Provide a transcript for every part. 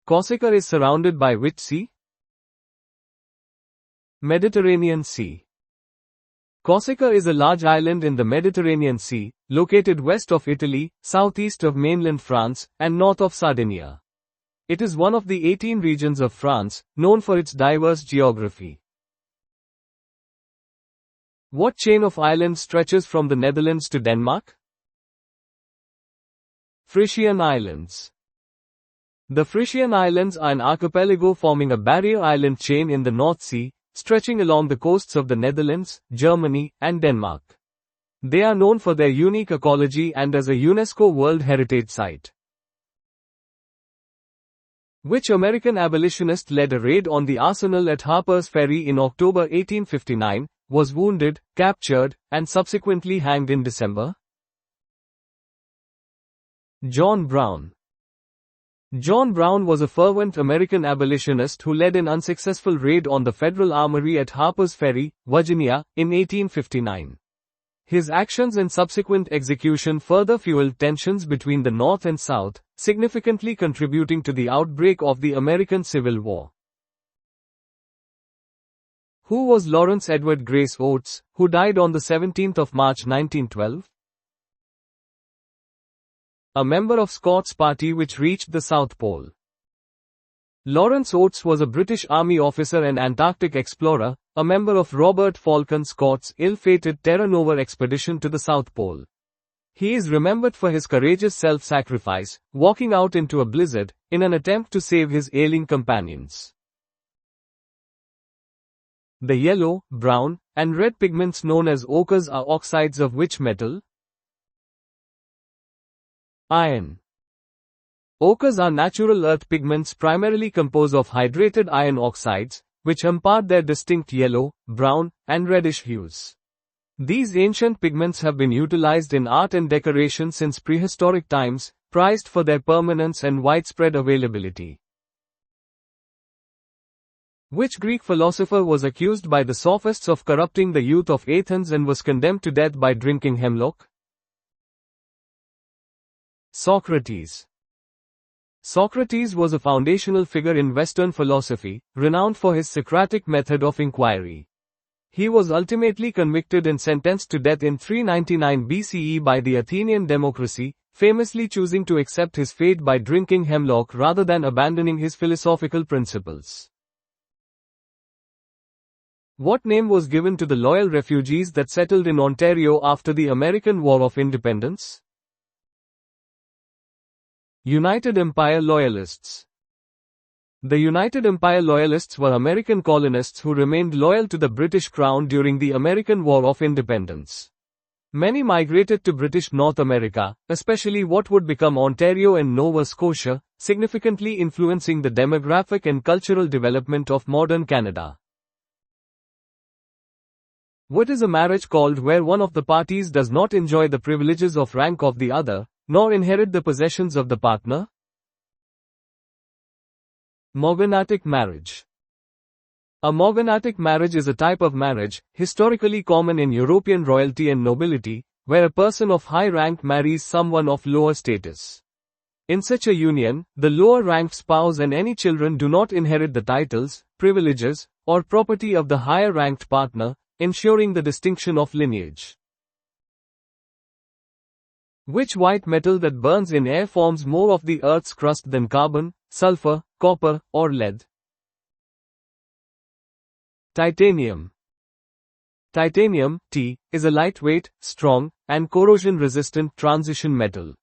Corsica is surrounded by which sea? Mediterranean Sea. Corsica is a large island in the Mediterranean Sea, located west of Italy, southeast of mainland France, and north of Sardinia. It is one of the 18 regions of France, known for its diverse geography. What chain of islands stretches from the Netherlands to Denmark? Frisian Islands. The Frisian Islands are an archipelago forming a barrier island chain in the North Sea, stretching along the coasts of the Netherlands, Germany, and Denmark. They are known for their unique ecology and as a UNESCO World Heritage Site. Which American abolitionist led a raid on the arsenal at Harper's Ferry in October 1859, was wounded, captured, and subsequently hanged in December? John Brown. John Brown was a fervent American abolitionist who led an unsuccessful raid on the Federal Armory at Harper's Ferry, Virginia, in 1859. His actions and subsequent execution further fueled tensions between the North and South, significantly contributing to the outbreak of the American Civil War. Who was Lawrence Edward Grace Oates, who died on the 17th of March 1912? A member of Scott's party which reached the South Pole. Lawrence Oates was a British Army officer and Antarctic explorer, a member of Robert Falcon Scott's ill-fated Terra Nova expedition to the South Pole. He is remembered for his courageous self-sacrifice, walking out into a blizzard, in an attempt to save his ailing companions. The yellow, brown, and red pigments known as ochres are oxides of which metal? Iron. Ochres are natural earth pigments primarily composed of hydrated iron oxides, which impart their distinct yellow, brown, and reddish hues. These ancient pigments have been utilized in art and decoration since prehistoric times, prized for their permanence and widespread availability. Which Greek philosopher was accused by the sophists of corrupting the youth of Athens and was condemned to death by drinking hemlock? Socrates. Socrates was a foundational figure in Western philosophy, renowned for his Socratic method of inquiry. He was ultimately convicted and sentenced to death in 399 BCE by the Athenian democracy, famously choosing to accept his fate by drinking hemlock rather than abandoning his philosophical principles. What name was given to the loyal refugees that settled in Ontario after the American War of Independence? United Empire Loyalists. The United Empire Loyalists were American colonists who remained loyal to the British Crown during the American War of Independence. Many migrated to British North America, especially what would become Ontario and Nova Scotia, significantly influencing the demographic and cultural development of modern Canada. What is a marriage called where one of the parties does not enjoy the privileges of rank of the other, nor inherit the possessions of the partner? Morganatic marriage. A morganatic marriage is a type of marriage, historically common in European royalty and nobility, where a person of high rank marries someone of lower status. In such a union, the lower-ranked spouse and any children do not inherit the titles, privileges, or property of the higher-ranked partner, ensuring the distinction of lineage. Which white metal that burns in air forms more of the Earth's crust than carbon, sulfur, copper, or lead? Titanium. Titanium, T, is a lightweight, strong, and corrosion-resistant transition metal.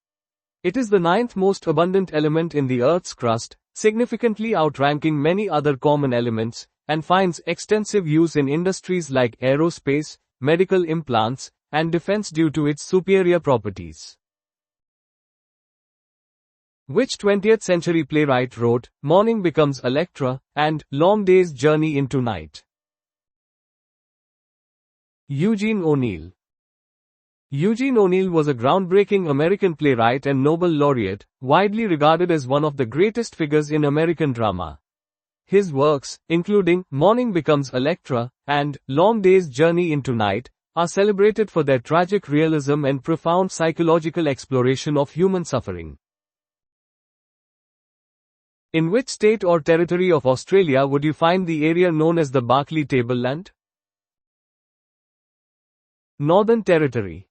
It is the ninth most abundant element in the Earth's crust, significantly outranking many other common elements, and finds extensive use in industries like aerospace, medical implants, and defense due to its superior properties. Which 20th century playwright wrote, "Morning Becomes Electra," and "Long Day's Journey into Night"? Eugene O'Neill. Eugene O'Neill was a groundbreaking American playwright and Nobel laureate, widely regarded as one of the greatest figures in American drama. His works, including "Morning Becomes Electra" and "Long Day's Journey into Night," are celebrated for their tragic realism and profound psychological exploration of human suffering. In which state or territory of Australia would you find the area known as the Barkly Tableland? Northern Territory.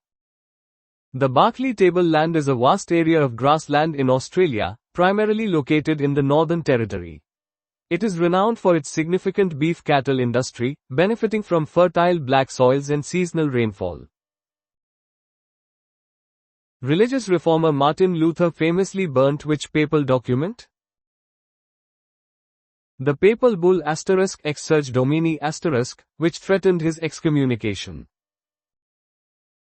The Barkly Tableland is a vast area of grassland in Australia, primarily located in the Northern Territory. It is renowned for its significant beef cattle industry, benefiting from fertile black soils and seasonal rainfall. Religious reformer Martin Luther famously burnt which papal document? The papal bull *Exsurge Domini*, which threatened his excommunication.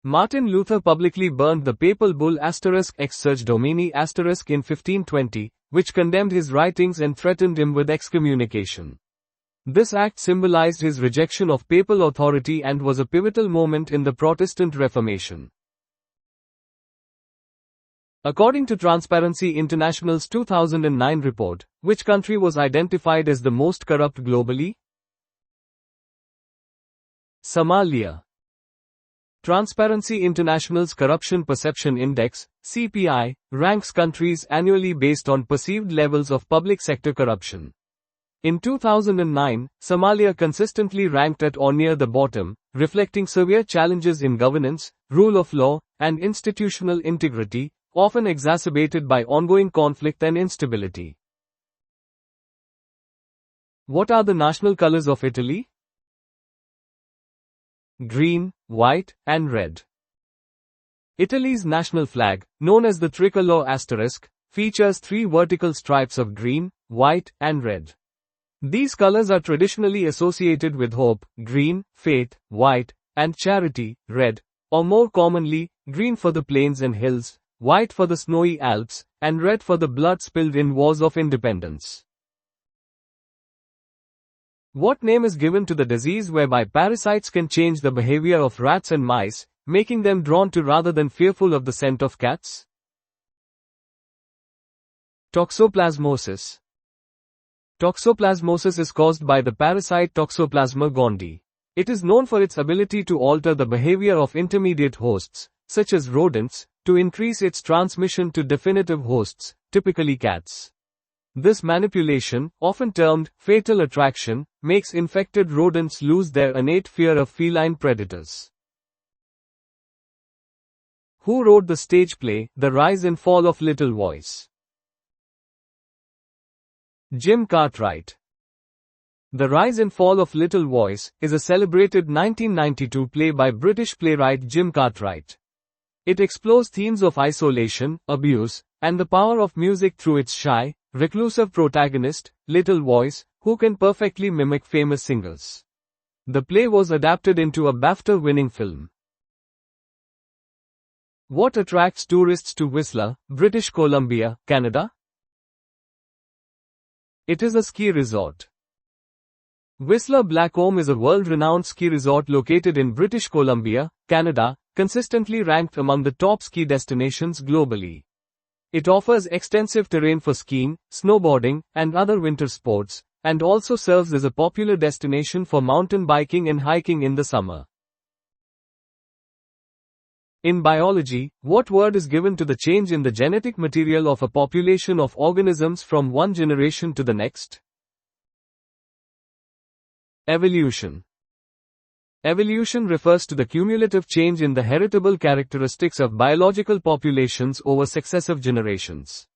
Martin Luther publicly burned the papal bull *Exsurge Domini* in 1520, which condemned his writings and threatened him with excommunication. This act symbolized his rejection of papal authority and was a pivotal moment in the Protestant Reformation. According to Transparency International's 2009 report, which country was identified as the most corrupt globally? Somalia. Transparency International's Corruption Perception Index, CPI, ranks countries annually based on perceived levels of public sector corruption. In 2009, Somalia consistently ranked at or near the bottom, reflecting severe challenges in governance, rule of law, and institutional integrity, often exacerbated by ongoing conflict and instability. What are the national colors of Italy? Green, white, and red. Italy's national flag, known as the tricolor *, features three vertical stripes of green, white, and red. These colors are traditionally associated with hope, green, faith, white, and charity, red, or more commonly, green for the plains and hills, white for the snowy Alps, and red for the blood spilled in wars of independence. What name is given to the disease whereby parasites can change the behavior of rats and mice, making them drawn to rather than fearful of the scent of cats? Toxoplasmosis. Toxoplasmosis is caused by the parasite Toxoplasma gondii. It is known for its ability to alter the behavior of intermediate hosts, such as rodents, to increase its transmission to definitive hosts, typically cats. This manipulation, often termed fatal attraction, makes infected rodents lose their innate fear of feline predators. Who wrote the stage play, The Rise and Fall of Little Voice? Jim Cartwright. The Rise and Fall of Little Voice is a celebrated 1992 play by British playwright Jim Cartwright. It explores themes of isolation, abuse, and the power of music through its shy, reclusive protagonist, Little Voice, who can perfectly mimic famous singers. The play was adapted into a BAFTA-winning film. What attracts tourists to Whistler, British Columbia, Canada? It is a ski resort. Whistler Blackcomb is a world-renowned ski resort located in British Columbia, Canada, consistently ranked among the top ski destinations globally. It offers extensive terrain for skiing, snowboarding, and other winter sports, and also serves as a popular destination for mountain biking and hiking in the summer. In biology, what word is given to the change in the genetic material of a population of organisms from one generation to the next? Evolution. Evolution refers to the cumulative change in the heritable characteristics of biological populations over successive generations.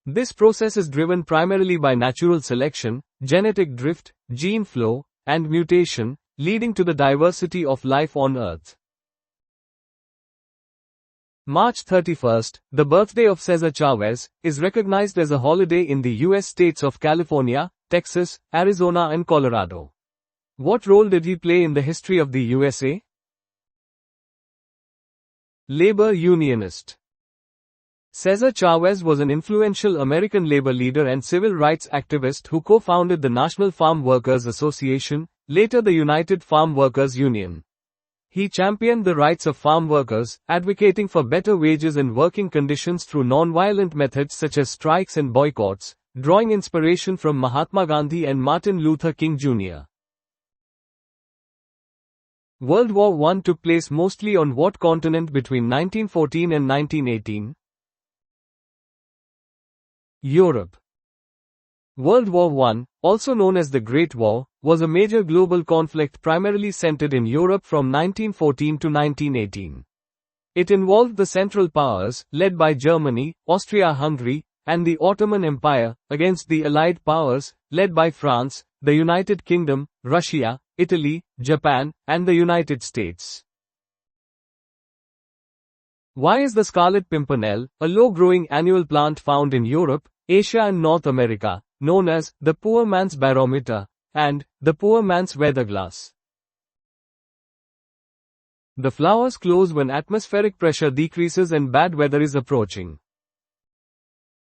This process is driven primarily by natural selection, genetic drift, gene flow, and mutation, leading to the diversity of life on Earth. March 31st, the birthday of Cesar Chavez, is recognized as a holiday in the U.S. states of California, Texas, Arizona and Colorado. What role did he play in the history of the USA? Labor unionist. Cesar Chavez was an influential American labor leader and civil rights activist who co-founded the National Farm Workers Association, later the United Farm Workers Union. He championed the rights of farm workers, advocating for better wages and working conditions through non-violent methods such as strikes and boycotts, drawing inspiration from Mahatma Gandhi and Martin Luther King Jr. World War I took place mostly on what continent between 1914 and 1918? Europe. World War I, also known as the Great War, was a major global conflict primarily centered in Europe from 1914 to 1918. It involved the Central Powers, led by Germany, Austria-Hungary, and the Ottoman Empire, against the Allied Powers, led by France, the United Kingdom, Russia, Italy, Japan, and the United States. Why is the scarlet pimpernel, a low-growing annual plant found in Europe, Asia and North America, known as the poor man's barometer and the poor man's weatherglass? The flowers close when atmospheric pressure decreases and bad weather is approaching.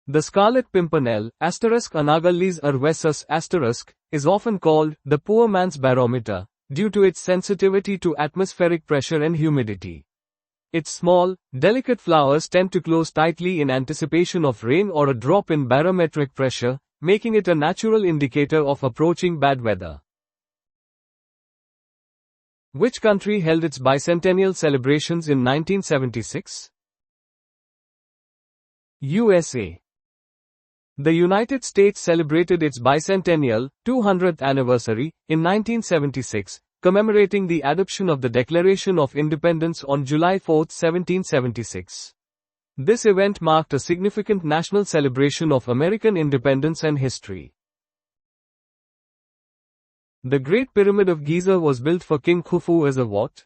The scarlet pimpernel, *Anagallis urvesus*, is often called the poor man's barometer due to its sensitivity to atmospheric pressure and humidity. Its small, delicate flowers tend to close tightly in anticipation of rain or a drop in barometric pressure, making it a natural indicator of approaching bad weather. Which country held its bicentennial celebrations in 1976? USA. The United States celebrated its bicentennial, 200th anniversary, in 1976, commemorating the adoption of the Declaration of Independence on July 4, 1776. This event marked a significant national celebration of American independence and history. The Great Pyramid of Giza was built for King Khufu as a what?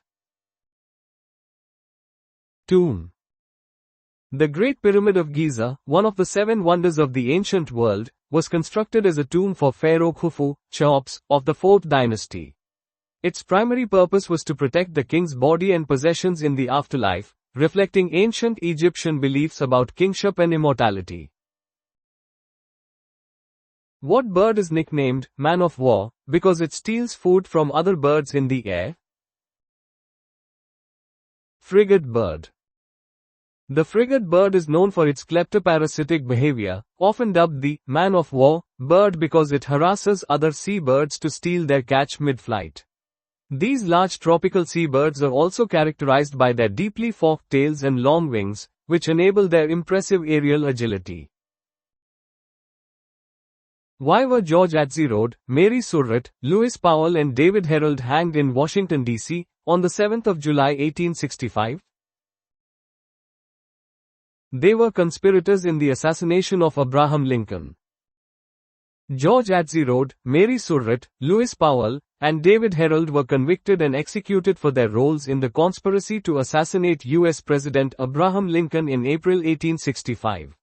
Tomb. The Great Pyramid of Giza, one of the 7 wonders of the ancient world, was constructed as a tomb for Pharaoh Khufu, Cheops, of the 4th dynasty. Its primary purpose was to protect the king's body and possessions in the afterlife, reflecting ancient Egyptian beliefs about kingship and immortality. What bird is nicknamed Man of War because it steals food from other birds in the air? Frigate bird. The frigate bird is known for its kleptoparasitic behavior, often dubbed the Man of War bird because it harasses other seabirds to steal their catch mid-flight. These large tropical seabirds are also characterized by their deeply forked tails and long wings, which enable their impressive aerial agility. Why were George Atzerodt, Mary Surratt, Lewis Powell and David Herold hanged in Washington, D.C., on the 7th of July 1865? They were conspirators in the assassination of Abraham Lincoln. George Atzerodt, Mary Surratt, Lewis Powell, and David Herold were convicted and executed for their roles in the conspiracy to assassinate U.S. President Abraham Lincoln in April 1865.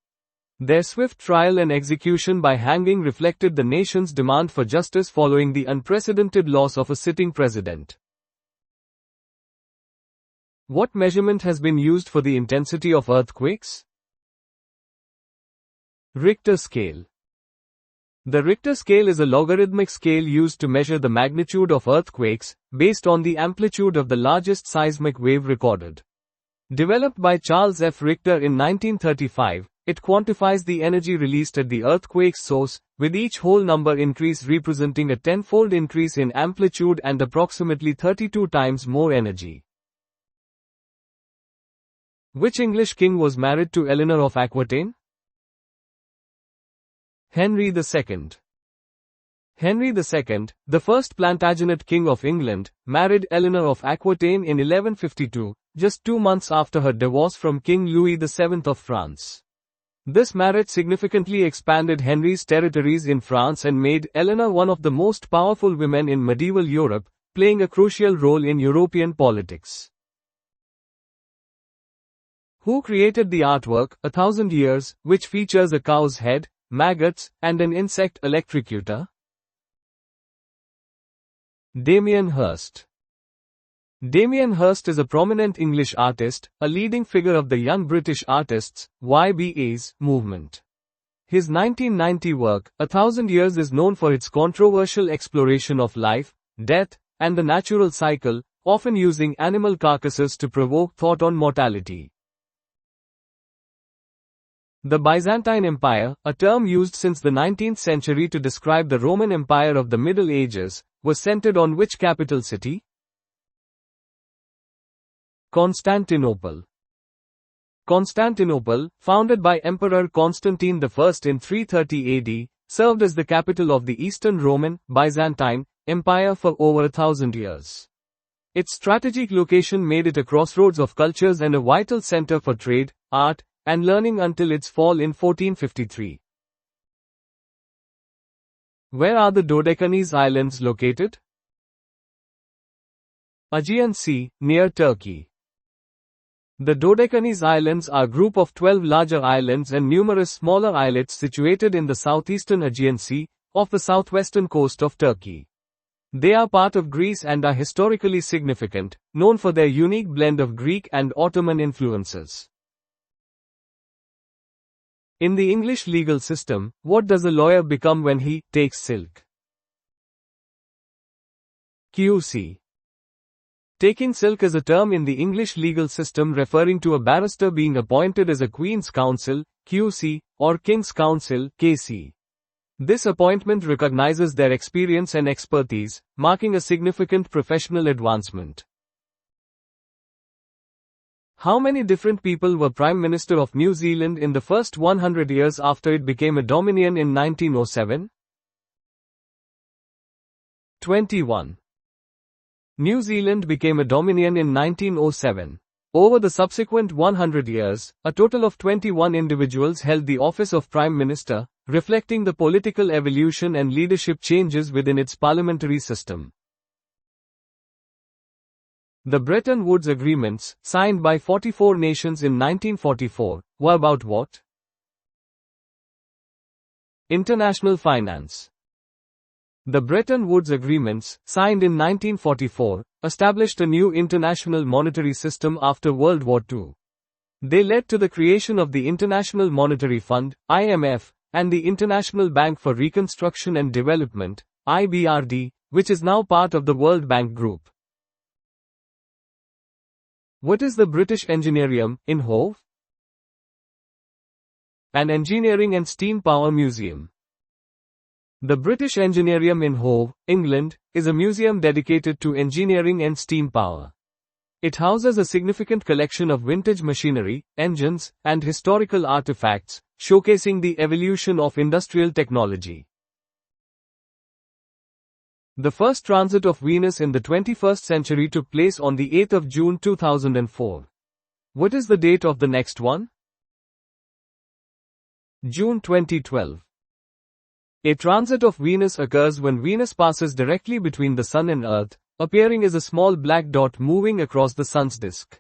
Their swift trial and execution by hanging reflected the nation's demand for justice following the unprecedented loss of a sitting president. What measurement has been used for the intensity of earthquakes? Richter scale. The Richter scale is a logarithmic scale used to measure the magnitude of earthquakes, based on the amplitude of the largest seismic wave recorded. Developed by Charles F. Richter in 1935, it quantifies the energy released at the earthquake's source, with each whole number increase representing a 10-fold increase in amplitude and approximately 32 times more energy. Which English king was married to Eleanor of Aquitaine? Henry II. Henry II, the first Plantagenet king of England, married Eleanor of Aquitaine in 1152, just 2 months after her divorce from King Louis VII of France. This marriage significantly expanded Henry's territories in France and made Eleanor one of the most powerful women in medieval Europe, playing a crucial role in European politics. Who created the artwork, 1,000 Years, which features a cow's head, maggots, and an insect electrocutor? Damien Hirst. Damien Hirst is a prominent English artist, a leading figure of the Young British Artists, YBA's, movement. His 1990 work, 1,000 Years, is known for its controversial exploration of life, death, and the natural cycle, often using animal carcasses to provoke thought on mortality. The Byzantine Empire, a term used since the 19th century to describe the Roman Empire of the Middle Ages, was centered on which capital city? Constantinople. Constantinople, founded by Emperor Constantine I in 330 AD, served as the capital of the Eastern Roman, Byzantine, Empire for over 1,000 years. Its strategic location made it a crossroads of cultures and a vital center for trade, art, and learning until its fall in 1453. Where are the Dodecanese Islands located? Aegean Sea, near Turkey. The Dodecanese Islands are a group of 12 larger islands and numerous smaller islets situated in the southeastern Aegean Sea, off the southwestern coast of Turkey. They are part of Greece and are historically significant, known for their unique blend of Greek and Ottoman influences. In the English legal system, what does a lawyer become when he takes silk? QC. Taking silk is a term in the English legal system referring to a barrister being appointed as a Queen's Counsel, QC, or King's Counsel, KC. This appointment recognizes their experience and expertise, marking a significant professional advancement. How many different people were Prime Minister of New Zealand in the first 100 years after it became a Dominion in 1907? 21. New Zealand became a Dominion in 1907. Over the subsequent 100 years, a total of 21 individuals held the office of Prime Minister, reflecting the political evolution and leadership changes within its parliamentary system. The Bretton Woods Agreements, signed by 44 nations in 1944, were about what? International finance. The Bretton Woods Agreements, signed in 1944, established a new international monetary system after World War II. They led to the creation of the International Monetary Fund, IMF, and the International Bank for Reconstruction and Development, IBRD, which is now part of the World Bank Group. What is the British Engineerium, in Hove? An engineering and steam power museum. The British Engineerium in Hove, England, is a museum dedicated to engineering and steam power. It houses a significant collection of vintage machinery, engines, and historical artifacts, showcasing the evolution of industrial technology. The first transit of Venus in the 21st century took place on the 8th of June 2004. What is the date of the next one? June 2012. A transit of Venus occurs when Venus passes directly between the Sun and Earth, appearing as a small black dot moving across the Sun's disk.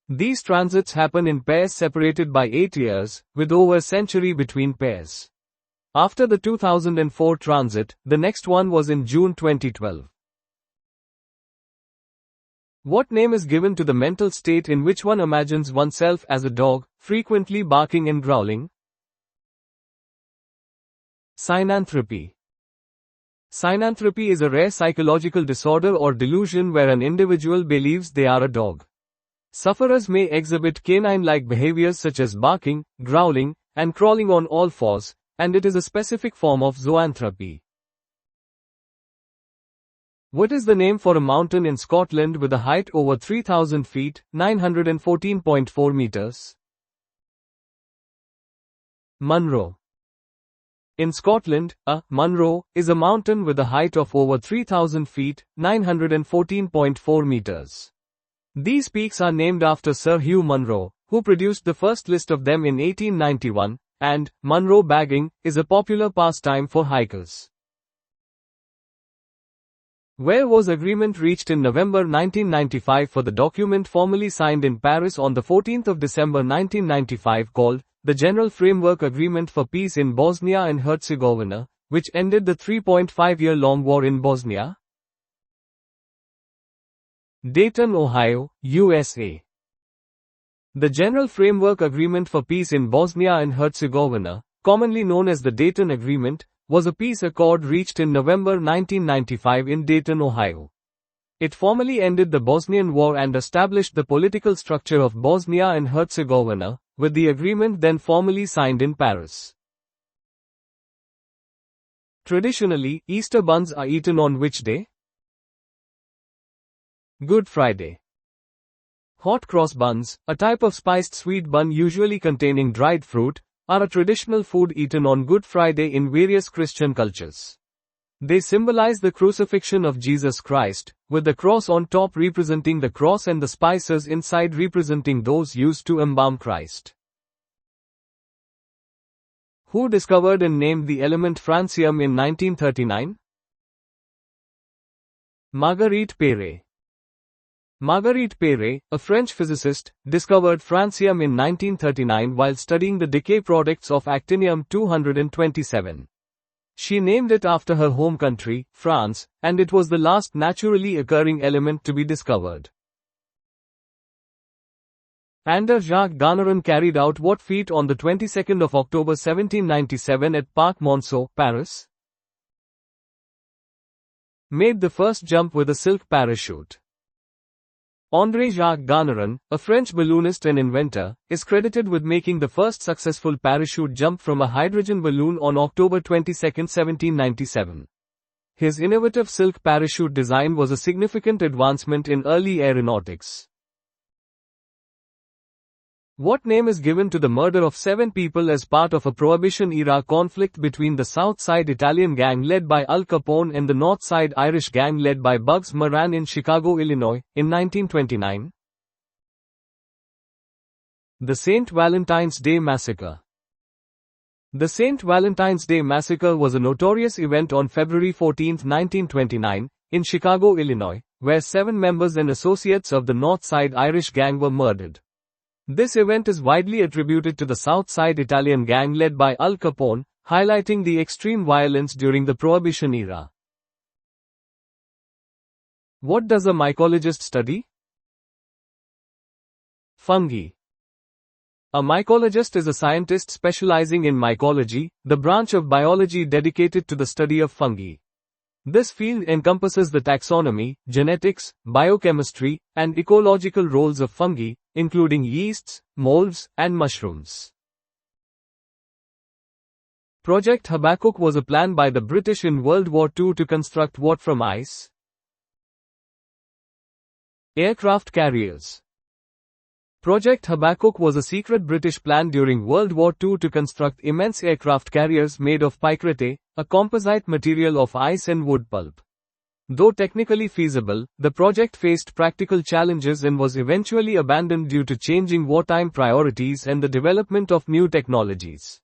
These transits happen in pairs separated by 8 years, with over a century between pairs. After the 2004 transit, the next one was in June 2012. What name is given to the mental state in which one imagines oneself as a dog, frequently barking and growling? Synanthropy. Synanthropy is a rare psychological disorder or delusion where an individual believes they are a dog. Sufferers may exhibit canine-like behaviors such as barking, growling, and crawling on all fours, and it is a specific form of zoanthropy. What is the name for a mountain in Scotland with a height over 3,000 feet, 914.4 meters? Munro. In Scotland, a Munro is a mountain with a height of over 3,000 feet, 914.4 meters. These peaks are named after Sir Hugh Munro, who produced the first list of them in 1891, and Munro bagging is a popular pastime for hikers. Where was agreement reached in November 1995 for the document formally signed in Paris on the 14th of December 1995 called the General Framework Agreement for Peace in Bosnia and Herzegovina, which ended the 3.5-year-long war in Bosnia? Dayton, Ohio, USA. The General Framework Agreement for Peace in Bosnia and Herzegovina, commonly known as the Dayton Agreement, was a peace accord reached in November 1995 in Dayton, Ohio. It formally ended the Bosnian War and established the political structure of Bosnia and Herzegovina, with the agreement then formally signed in Paris. Traditionally, Easter buns are eaten on which day? Good Friday. Hot cross buns, a type of spiced sweet bun usually containing dried fruit, are a traditional food eaten on Good Friday in various Christian cultures. They symbolize the crucifixion of Jesus Christ, with the cross on top representing the cross and the spices inside representing those used to embalm Christ. Who discovered and named the element francium in 1939? Marguerite Perret. Marguerite Perret, a French physicist, discovered francium in 1939 while studying the decay products of actinium-227. She named it after her home country, France, and it was the last naturally occurring element to be discovered. André-Jacques Garnerin carried out what feat on the 22nd of October 1797 at Parc Monceau, Paris? Made the first jump with a silk parachute. André-Jacques Garnerin, a French balloonist and inventor, is credited with making the first successful parachute jump from a hydrogen balloon on October 22, 1797. His innovative silk parachute design was a significant advancement in early aeronautics. What name is given to the murder of 7 people as part of a Prohibition-era conflict between the South Side Italian gang led by Al Capone and the North Side Irish gang led by Bugs Moran in Chicago, Illinois, in 1929? The St. Valentine's Day Massacre. The St. Valentine's Day Massacre was a notorious event on February 14, 1929, in Chicago, Illinois, where 7 members and associates of the North Side Irish gang were murdered. This event is widely attributed to the South Side Italian gang led by Al Capone, highlighting the extreme violence during the Prohibition era. What does a mycologist study? Fungi. A mycologist is a scientist specializing in mycology, the branch of biology dedicated to the study of fungi. This field encompasses the taxonomy, genetics, biochemistry, and ecological roles of fungi, including yeasts, molds, and mushrooms. Project Habakkuk was a plan by the British in World War II to construct what from ice? Aircraft carriers. Project Habakkuk was a secret British plan during World War II to construct immense aircraft carriers made of picrate, a composite material of ice and wood pulp. Though technically feasible, the project faced practical challenges and was eventually abandoned due to changing wartime priorities and the development of new technologies.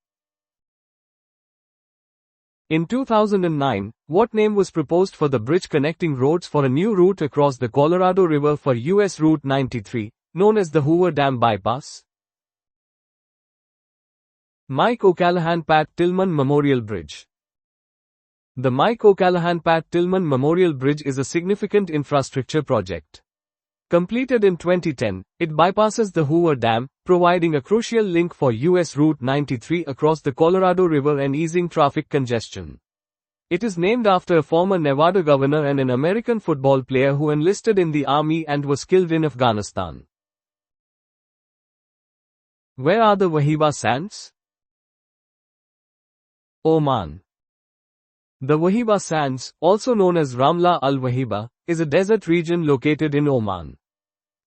In 2009, what name was proposed for the bridge connecting roads for a new route across the Colorado River for US Route 93, known as the Hoover Dam Bypass? Mike O'Callaghan-Pat Tillman Memorial Bridge. The Mike O'Callaghan-Pat Tillman Memorial Bridge is a significant infrastructure project. Completed in 2010, it bypasses the Hoover Dam, providing a crucial link for US Route 93 across the Colorado River and easing traffic congestion. It is named after a former Nevada governor and an American football player who enlisted in the army and was killed in Afghanistan. Where are the Wahiba Sands? Oman. The Wahiba Sands, also known as Ramla al-Wahiba, is a desert region located in Oman.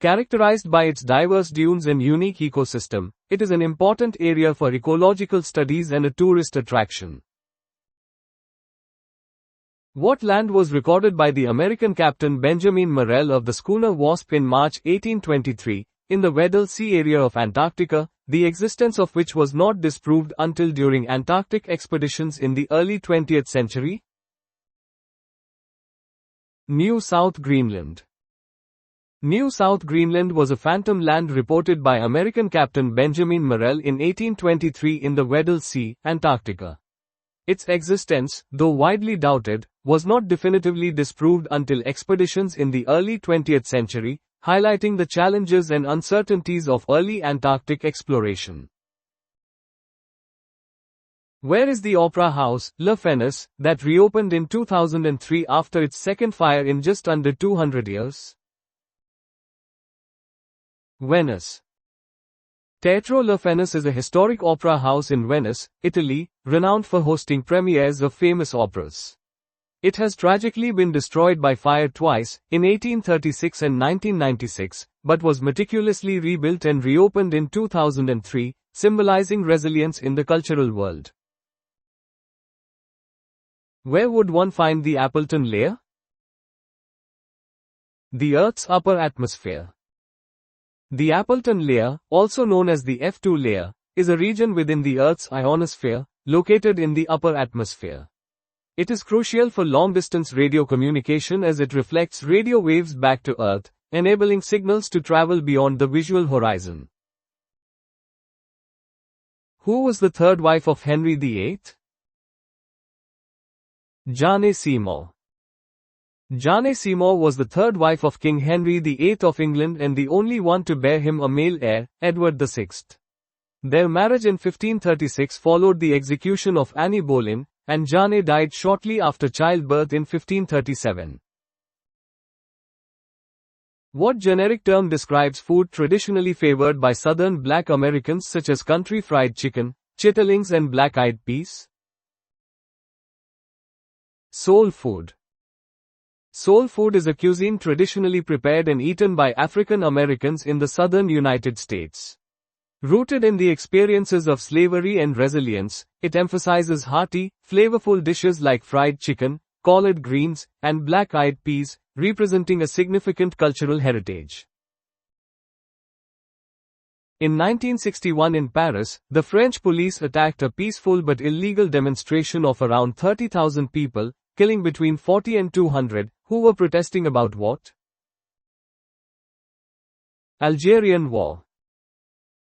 Characterized by its diverse dunes and unique ecosystem, it is an important area for ecological studies and a tourist attraction. What land was recorded by the American captain Benjamin Morrell of the schooner Wasp in March 1823, in the Weddell Sea area of Antarctica, the existence of which was not disproved until during Antarctic expeditions in the early 20th century? New South Greenland. New South Greenland was a phantom land reported by American captain Benjamin Morrell in 1823 in the Weddell Sea, Antarctica. Its existence, though widely doubted, was not definitively disproved until expeditions in the early 20th century, highlighting the challenges and uncertainties of early Antarctic exploration. Where is the opera house, La Fenice, that reopened in 2003 after its second fire in just under 200 years? Venice. Teatro La Fenice is a historic opera house in Venice, Italy, renowned for hosting premieres of famous operas. It has tragically been destroyed by fire twice, in 1836 and 1996, but was meticulously rebuilt and reopened in 2003, symbolizing resilience in the cultural world. Where would one find the Appleton layer? The Earth's upper atmosphere. The Appleton layer, also known as the F2 layer, is a region within the Earth's ionosphere, located in the upper atmosphere. It is crucial for long-distance radio communication as it reflects radio waves back to Earth, enabling signals to travel beyond the visual horizon. Who was the third wife of Henry VIII? Jane Seymour. Jane Seymour was the third wife of King Henry VIII of England and the only one to bear him a male heir, Edward VI. Their marriage in 1536 followed the execution of Anne Boleyn, and Jane died shortly after childbirth in 1537. What generic term describes food traditionally favored by southern black Americans such as country fried chicken, chitterlings and black-eyed peas? Soul food. Soul food is a cuisine traditionally prepared and eaten by African Americans in the southern United States. Rooted in the experiences of slavery and resilience, it emphasizes hearty, flavorful dishes like fried chicken, collard greens, and black-eyed peas, representing a significant cultural heritage. In 1961 in Paris, the French police attacked a peaceful but illegal demonstration of around 30,000 people, killing between 40 and 200, who were protesting about what? Algerian War.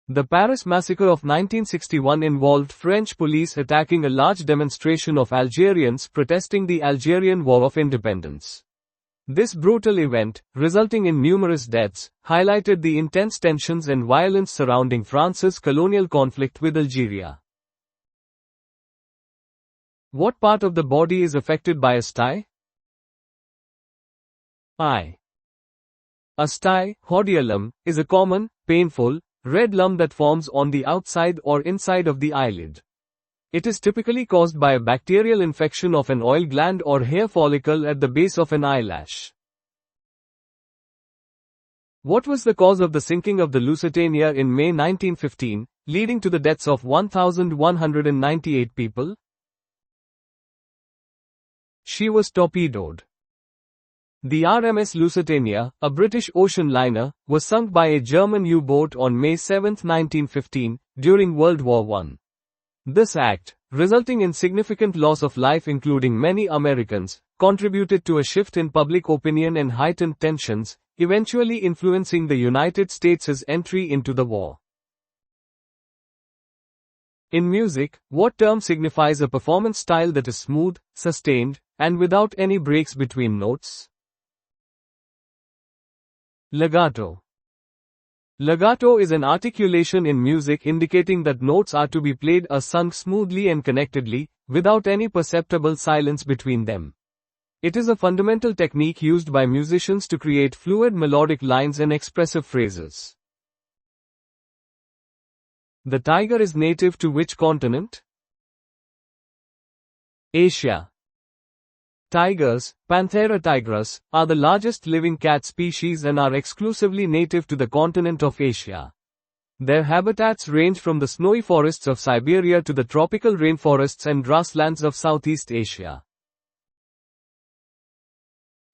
The Paris massacre of 1961 involved French police attacking a large demonstration of Algerians protesting the Algerian War of Independence. This brutal event, resulting in numerous deaths, highlighted the intense tensions and violence surrounding France's colonial conflict with Algeria. What part of the body is affected by a sty? Eye. A sty, hordeolum, is a common, painful, red lump that forms on the outside or inside of the eyelid. It is typically caused by a bacterial infection of an oil gland or hair follicle at the base of an eyelash. What was the cause of the sinking of the Lusitania in May 1915, leading to the deaths of 1,198 people? She was torpedoed. The RMS Lusitania, a British ocean liner, was sunk by a German U-boat on May 7, 1915, during World War I. This act, resulting in significant loss of life including many Americans, contributed to a shift in public opinion and heightened tensions, eventually influencing the United States' entry into the war. In music, what term signifies a performance style that is smooth, sustained, and without any breaks between notes? Legato. Legato is an articulation in music indicating that notes are to be played or sung smoothly and connectedly, without any perceptible silence between them. It is a fundamental technique used by musicians to create fluid melodic lines and expressive phrases. The tiger is native to which continent? Asia. Tigers, Panthera tigris, are the largest living cat species and are exclusively native to the continent of Asia. Their habitats range from the snowy forests of Siberia to the tropical rainforests and grasslands of Southeast Asia.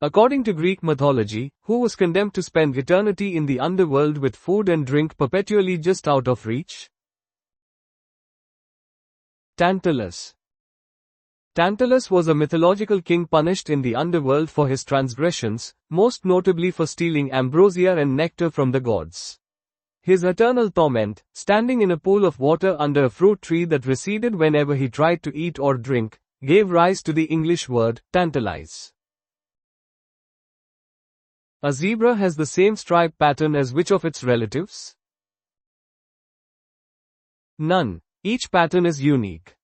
According to Greek mythology, who was condemned to spend eternity in the underworld with food and drink perpetually just out of reach? Tantalus. Tantalus was a mythological king punished in the underworld for his transgressions, most notably for stealing ambrosia and nectar from the gods. His eternal torment, standing in a pool of water under a fruit tree that receded whenever he tried to eat or drink, gave rise to the English word, tantalize. A zebra has the same stripe pattern as which of its relatives? None. Each pattern is unique.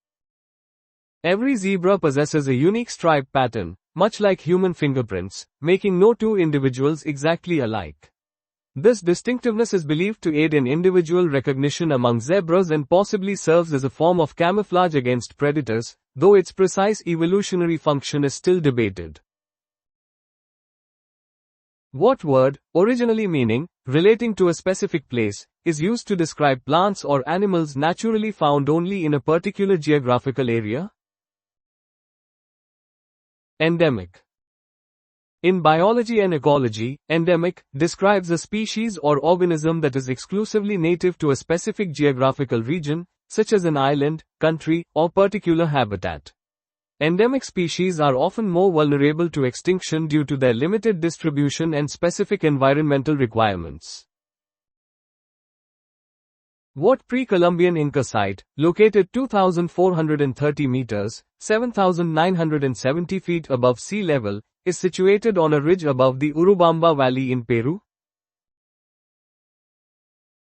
Every zebra possesses a unique stripe pattern, much like human fingerprints, making no two individuals exactly alike. This distinctiveness is believed to aid in individual recognition among zebras and possibly serves as a form of camouflage against predators, though its precise evolutionary function is still debated. What word, originally meaning, relating to a specific place, is used to describe plants or animals naturally found only in a particular geographical area? Endemic. In biology and ecology, endemic describes a species or organism that is exclusively native to a specific geographical region, such as an island, country, or particular habitat. Endemic species are often more vulnerable to extinction due to their limited distribution and specific environmental requirements. What pre-Columbian Inca site, located 2,430 meters, 7,970 feet above sea level, is situated on a ridge above the Urubamba Valley in Peru?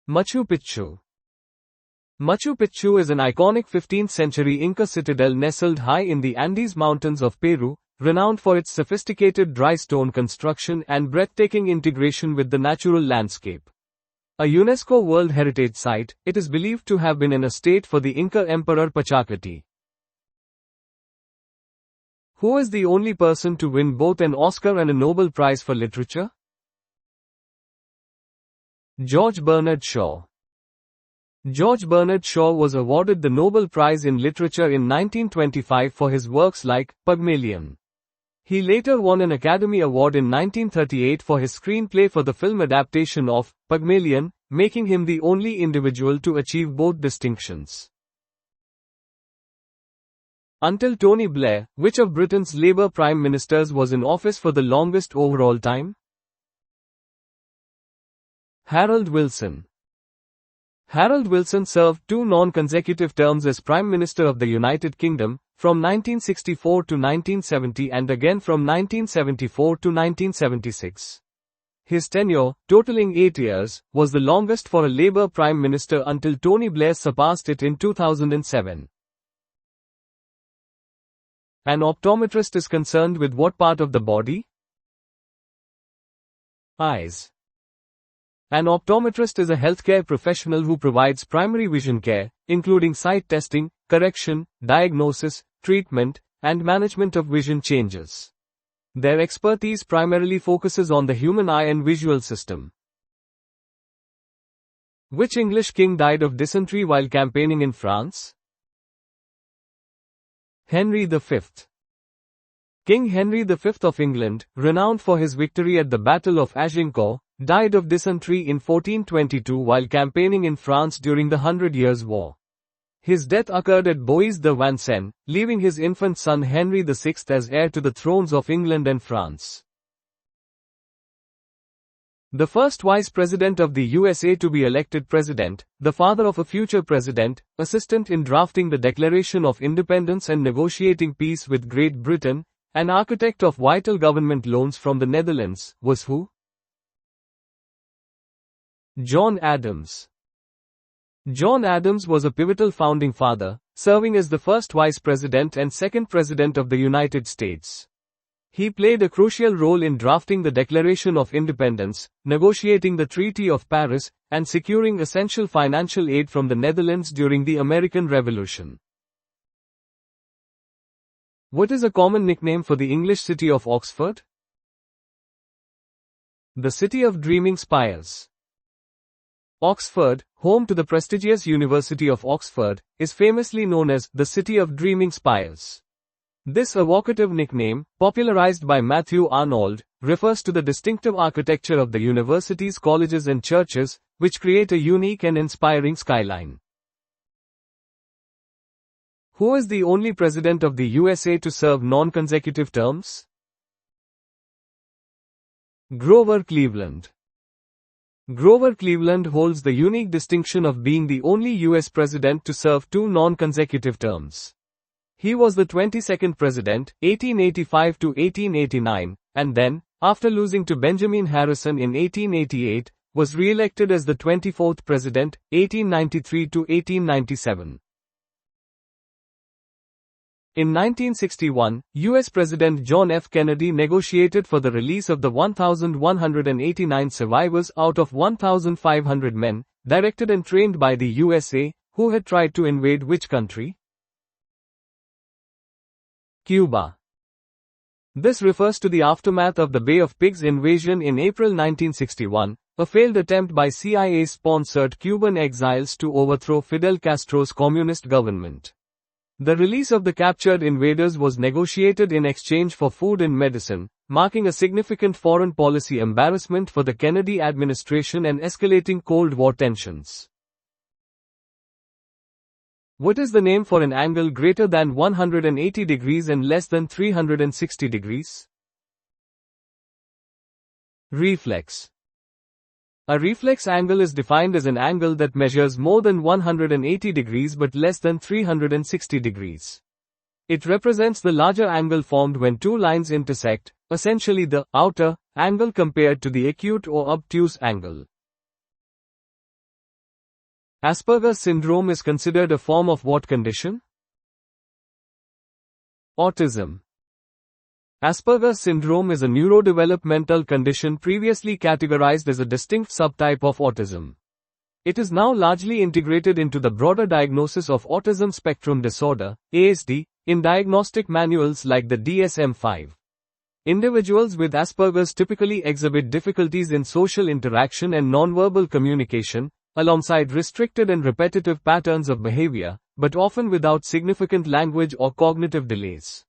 Machu Picchu. Machu Picchu is an iconic 15th-century Inca citadel nestled high in the Andes Mountains of Peru, renowned for its sophisticated dry stone construction and breathtaking integration with the natural landscape. A UNESCO World Heritage Site, it is believed to have been in a state for the Inca Emperor Pachacati. Who is the only person to win both an Oscar and a Nobel Prize for Literature? George Bernard Shaw. George Bernard Shaw was awarded the Nobel Prize in Literature in 1925 for his works like Pygmalion. He later won an Academy Award in 1938 for his screenplay for the film adaptation of Pygmalion, making him the only individual to achieve both distinctions. Until Tony Blair, which of Britain's Labour Prime Ministers was in office for the longest overall time? Harold Wilson. Harold Wilson served 2 non-consecutive terms as Prime Minister of the United Kingdom, from 1964 to 1970 and again from 1974 to 1976. His tenure, totaling 8 years, was the longest for a Labour Prime Minister until Tony Blair surpassed it in 2007. An optometrist is concerned with what part of the body? Eyes. An optometrist is a healthcare professional who provides primary vision care, including sight testing, correction, diagnosis, treatment, and management of vision changes. Their expertise primarily focuses on the human eye and visual system. Which English king died of dysentery while campaigning in France? Henry V. King Henry V of England, renowned for his victory at the Battle of Agincourt, died of dysentery in 1422 while campaigning in France during the 100 Years' War. His death occurred at Bois-de-Vincennes, leaving his infant son Henry VI as heir to the thrones of England and France. The first vice president of the USA to be elected president, the father of a future president, assistant in drafting the Declaration of Independence and negotiating peace with Great Britain, an architect of vital government loans from the Netherlands, was who? John Adams. John Adams was a pivotal founding father, serving as the first vice president and second president of the United States. He played a crucial role in drafting the Declaration of Independence, negotiating the Treaty of Paris, and securing essential financial aid from the Netherlands during the American Revolution. What is a common nickname for the English city of Oxford? The City of Dreaming Spires. Oxford, home to the prestigious University of Oxford, is famously known as the City of Dreaming Spires. This evocative nickname, popularized by Matthew Arnold, refers to the distinctive architecture of the university's colleges and churches, which create a unique and inspiring skyline. Who is the only president of the USA to serve non-consecutive terms? Grover Cleveland. Grover Cleveland holds the unique distinction of being the only U.S. president to serve 2 non-consecutive terms. He was the 22nd president, 1885 to 1889, and then, after losing to Benjamin Harrison in 1888, was re-elected as the 24th president, 1893 to 1897. In 1961, U.S. President John F. Kennedy negotiated for the release of the 1,189 survivors out of 1,500 men, directed and trained by the USA, who had tried to invade which country? Cuba. This refers to the aftermath of the Bay of Pigs invasion in April 1961, a failed attempt by CIA-sponsored Cuban exiles to overthrow Fidel Castro's communist government. The release of the captured invaders was negotiated in exchange for food and medicine, marking a significant foreign policy embarrassment for the Kennedy administration and escalating Cold War tensions. What is the name for an angle greater than 180 degrees and less than 360 degrees? Reflex. A reflex angle is defined as an angle that measures more than 180 degrees but less than 360 degrees. It represents the larger angle formed when two lines intersect, essentially the outer angle compared to the acute or obtuse angle. Asperger's syndrome is considered a form of what condition? Autism. Asperger's syndrome is a neurodevelopmental condition previously categorized as a distinct subtype of autism. It is now largely integrated into the broader diagnosis of autism spectrum disorder, ASD, in diagnostic manuals like the DSM-5. Individuals with Asperger's typically exhibit difficulties in social interaction and nonverbal communication, alongside restricted and repetitive patterns of behavior, but often without significant language or cognitive delays.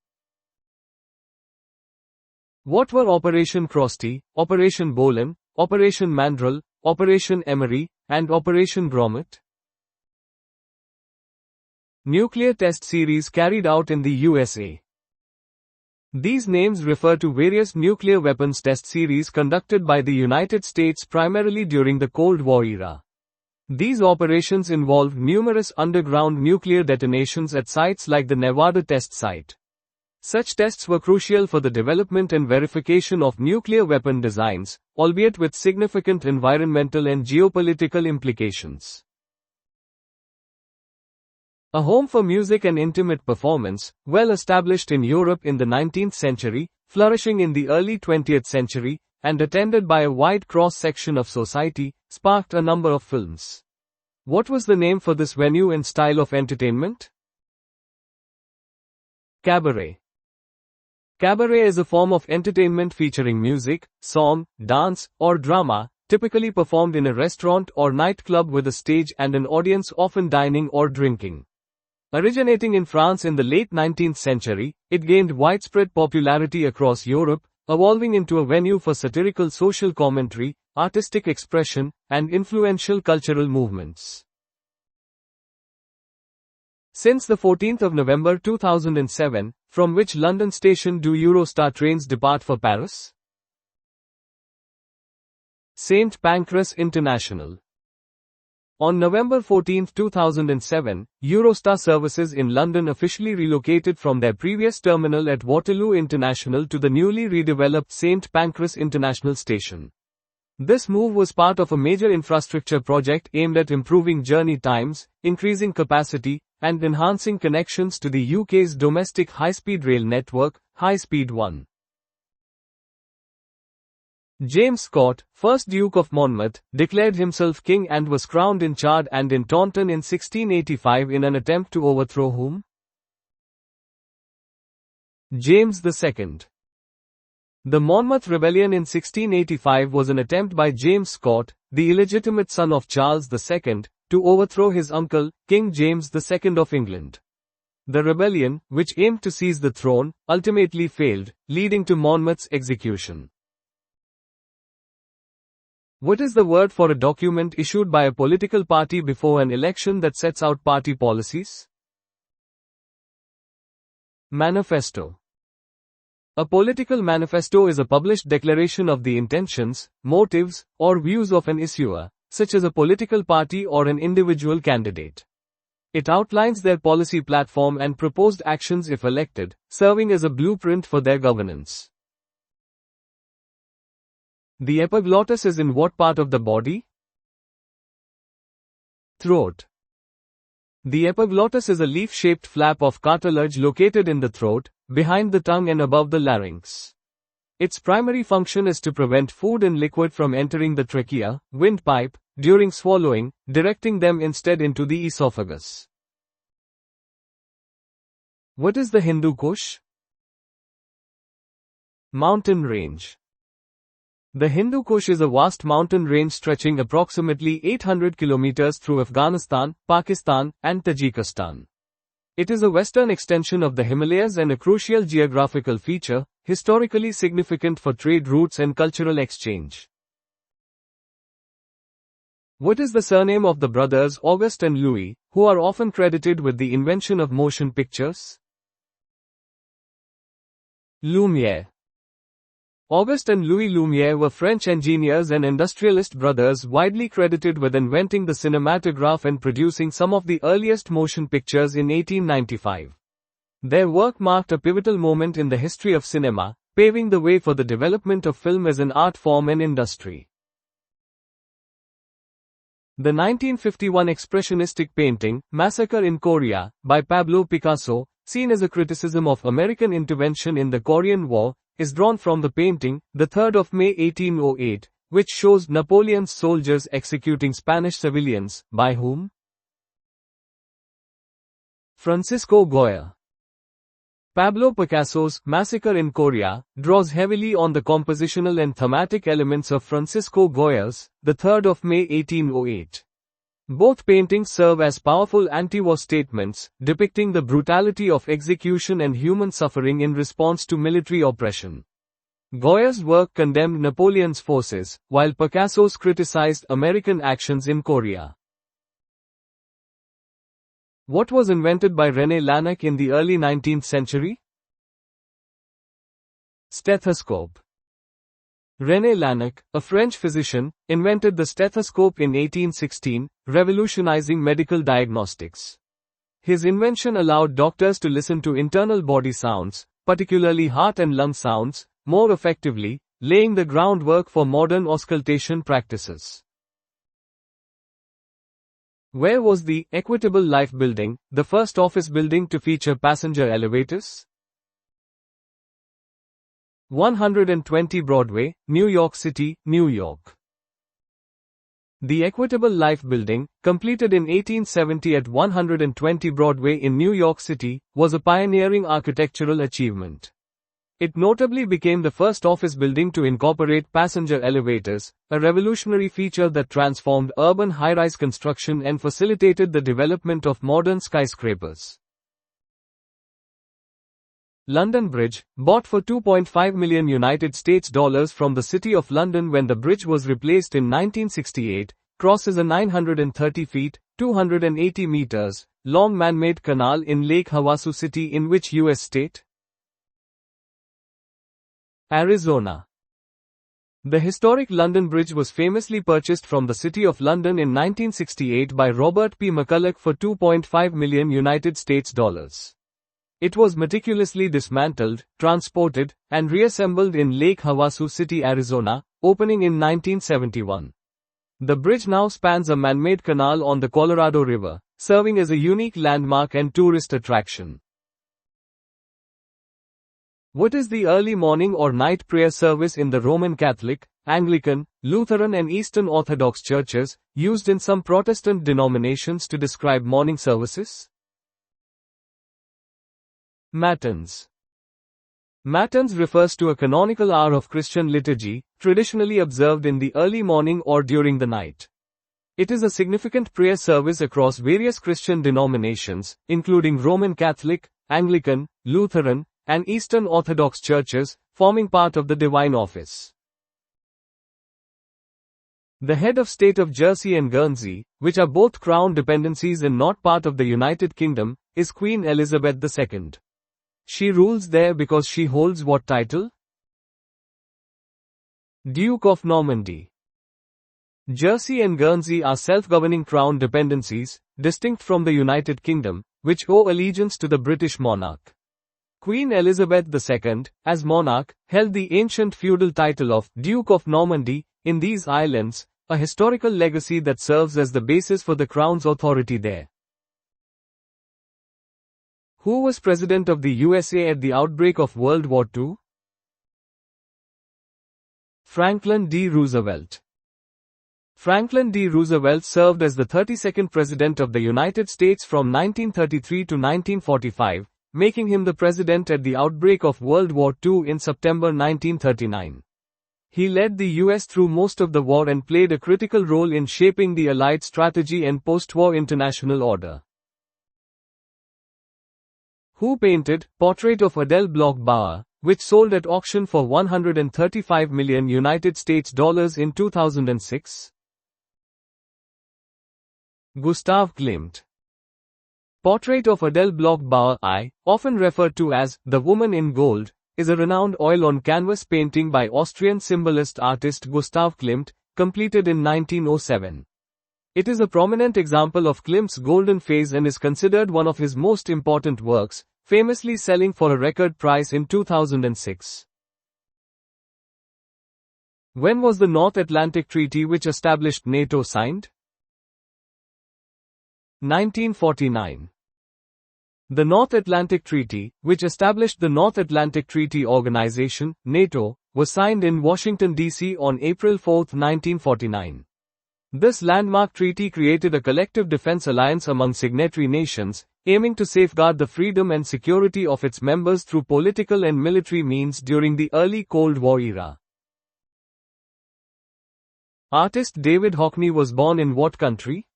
What were Operation Krusty, Operation Bolan, Operation Mandrill, Operation Emery, and Operation Grommet? Nuclear test series carried out in the USA. These names refer to various nuclear weapons test series conducted by the United States primarily during the Cold War era. These operations involved numerous underground nuclear detonations at sites like the Nevada test site. Such tests were crucial for the development and verification of nuclear weapon designs, albeit with significant environmental and geopolitical implications. A home for music and intimate performance, well established in Europe in the 19th century, flourishing in the early 20th century, and attended by a wide cross-section of society, sparked a number of films. What was the name for this venue and style of entertainment? Cabaret. Cabaret is a form of entertainment featuring music, song, dance, or drama, typically performed in a restaurant or nightclub with a stage and an audience often dining or drinking. Originating in France in the late 19th century, it gained widespread popularity across Europe, evolving into a venue for satirical social commentary, artistic expression, and influential cultural movements. Since the 14th of November 2007, from which London station do Eurostar trains depart for Paris? St. Pancras International. On November 14, 2007, Eurostar services in London officially relocated from their previous terminal at Waterloo International to the newly redeveloped St. Pancras International Station. This move was part of a major infrastructure project aimed at improving journey times, increasing capacity, and enhancing connections to the UK's domestic high-speed rail network, High Speed 1. James Scott, 1st Duke of Monmouth, declared himself king and was crowned in Chard and in Taunton in 1685 in an attempt to overthrow whom? James II. The Monmouth Rebellion in 1685 was an attempt by James Scott, the illegitimate son of Charles II, to overthrow his uncle, King James II of England. The rebellion, which aimed to seize the throne, ultimately failed, leading to Monmouth's execution. What is the word for a document issued by a political party before an election that sets out party policies? Manifesto. A political manifesto is a published declaration of the intentions, motives, or views of an issuer, such as a political party or an individual candidate. It outlines their policy platform and proposed actions if elected, serving as a blueprint for their governance. The epiglottis is in what part of the body? Throat. The epiglottis is a leaf-shaped flap of cartilage located in the throat, behind the tongue and above the larynx. Its primary function is to prevent food and liquid from entering the trachea, windpipe, during swallowing, directing them instead into the esophagus. What is the Hindu Kush? Mountain range. The Hindu Kush is a vast mountain range stretching approximately 800 kilometers through Afghanistan, Pakistan, and Tajikistan. It is a western extension of the Himalayas and a crucial geographical feature, historically significant for trade routes and cultural exchange. What is the surname of the brothers Auguste and Louis, who are often credited with the invention of motion pictures? Lumière. Auguste and Louis Lumière were French engineers and industrialist brothers widely credited with inventing the cinematograph and producing some of the earliest motion pictures in 1895. Their work marked a pivotal moment in the history of cinema, paving the way for the development of film as an art form and industry. The 1951 expressionistic painting, Massacre in Korea, by Pablo Picasso, seen as a criticism of American intervention in the Korean War, is drawn from the painting, the 3rd of May 1808, which shows Napoleon's soldiers executing Spanish civilians, by whom? Francisco Goya. Pablo Picasso's Massacre in Korea draws heavily on the compositional and thematic elements of Francisco Goya's, the 3rd of May 1808. Both paintings serve as powerful anti-war statements, depicting the brutality of execution and human suffering in response to military oppression. Goya's work condemned Napoleon's forces, while Picasso's criticized American actions in Korea. What was invented by René Laennec in the early 19th century? Stethoscope. René Laennec, a French physician, invented the stethoscope in 1816, revolutionizing medical diagnostics. His invention allowed doctors to listen to internal body sounds, particularly heart and lung sounds, more effectively, laying the groundwork for modern auscultation practices. Where was the Equitable Life Building, the first office building to feature passenger elevators? 120 Broadway, New York City, New York. The Equitable Life Building, completed in 1870 at 120 Broadway in New York City, was a pioneering architectural achievement. It notably became the first office building to incorporate passenger elevators, a revolutionary feature that transformed urban high-rise construction and facilitated the development of modern skyscrapers. London Bridge, bought for $2.5 million United States dollars from the City of London when the bridge was replaced in 1968, crosses a 930 feet, 280 meters, long man-made canal in Lake Havasu City in which U.S. state? Arizona. The historic London Bridge was famously purchased from the City of London in 1968 by Robert P. McCulloch for $2.5 million United States dollars. It was meticulously dismantled, transported, and reassembled in Lake Havasu City, Arizona, opening in 1971. The bridge now spans a man-made canal on the Colorado River, serving as a unique landmark and tourist attraction. What is the early morning or night prayer service in the Roman Catholic, Anglican, Lutheran and Eastern Orthodox churches, used in some Protestant denominations to describe morning services? Matins. Matins refers to a canonical hour of Christian liturgy, traditionally observed in the early morning or during the night. It is a significant prayer service across various Christian denominations, including Roman Catholic, Anglican, Lutheran, and Eastern Orthodox churches, forming part of the Divine Office. The head of state of Jersey and Guernsey, which are both crown dependencies and not part of the United Kingdom, is Queen Elizabeth II. She rules there because she holds what title? Duke of Normandy. Jersey and Guernsey are self-governing crown dependencies, distinct from the United Kingdom, which owe allegiance to the British monarch. Queen Elizabeth II, as monarch, held the ancient feudal title of Duke of Normandy in these islands, a historical legacy that serves as the basis for the crown's authority there. Who was President of the USA at the outbreak of World War II? Franklin D. Roosevelt. Franklin D. Roosevelt served as the 32nd President of the United States from 1933 to 1945, making him the president at the outbreak of World War II in September 1939. He led the US through most of the war and played a critical role in shaping the Allied strategy and post-war international order. Who painted Portrait of Adele Bloch-Bauer, which sold at auction for $135 million in 2006? Gustav Klimt. Portrait of Adele Bloch-Bauer, often referred to as the Woman in Gold, is a renowned oil-on-canvas painting by Austrian symbolist artist Gustav Klimt, completed in 1907. It is a prominent example of Klimt's golden phase and is considered one of his most important works, famously selling for a record price in 2006. When was the North Atlantic Treaty which established NATO signed? 1949. The North Atlantic Treaty, which established the North Atlantic Treaty Organization, NATO, was signed in Washington, D.C. on April 4, 1949. This landmark treaty created a collective defense alliance among signatory nations, aiming to safeguard the freedom and security of its members through political and military means during the early Cold War era. Artist David Hockney was born in what country?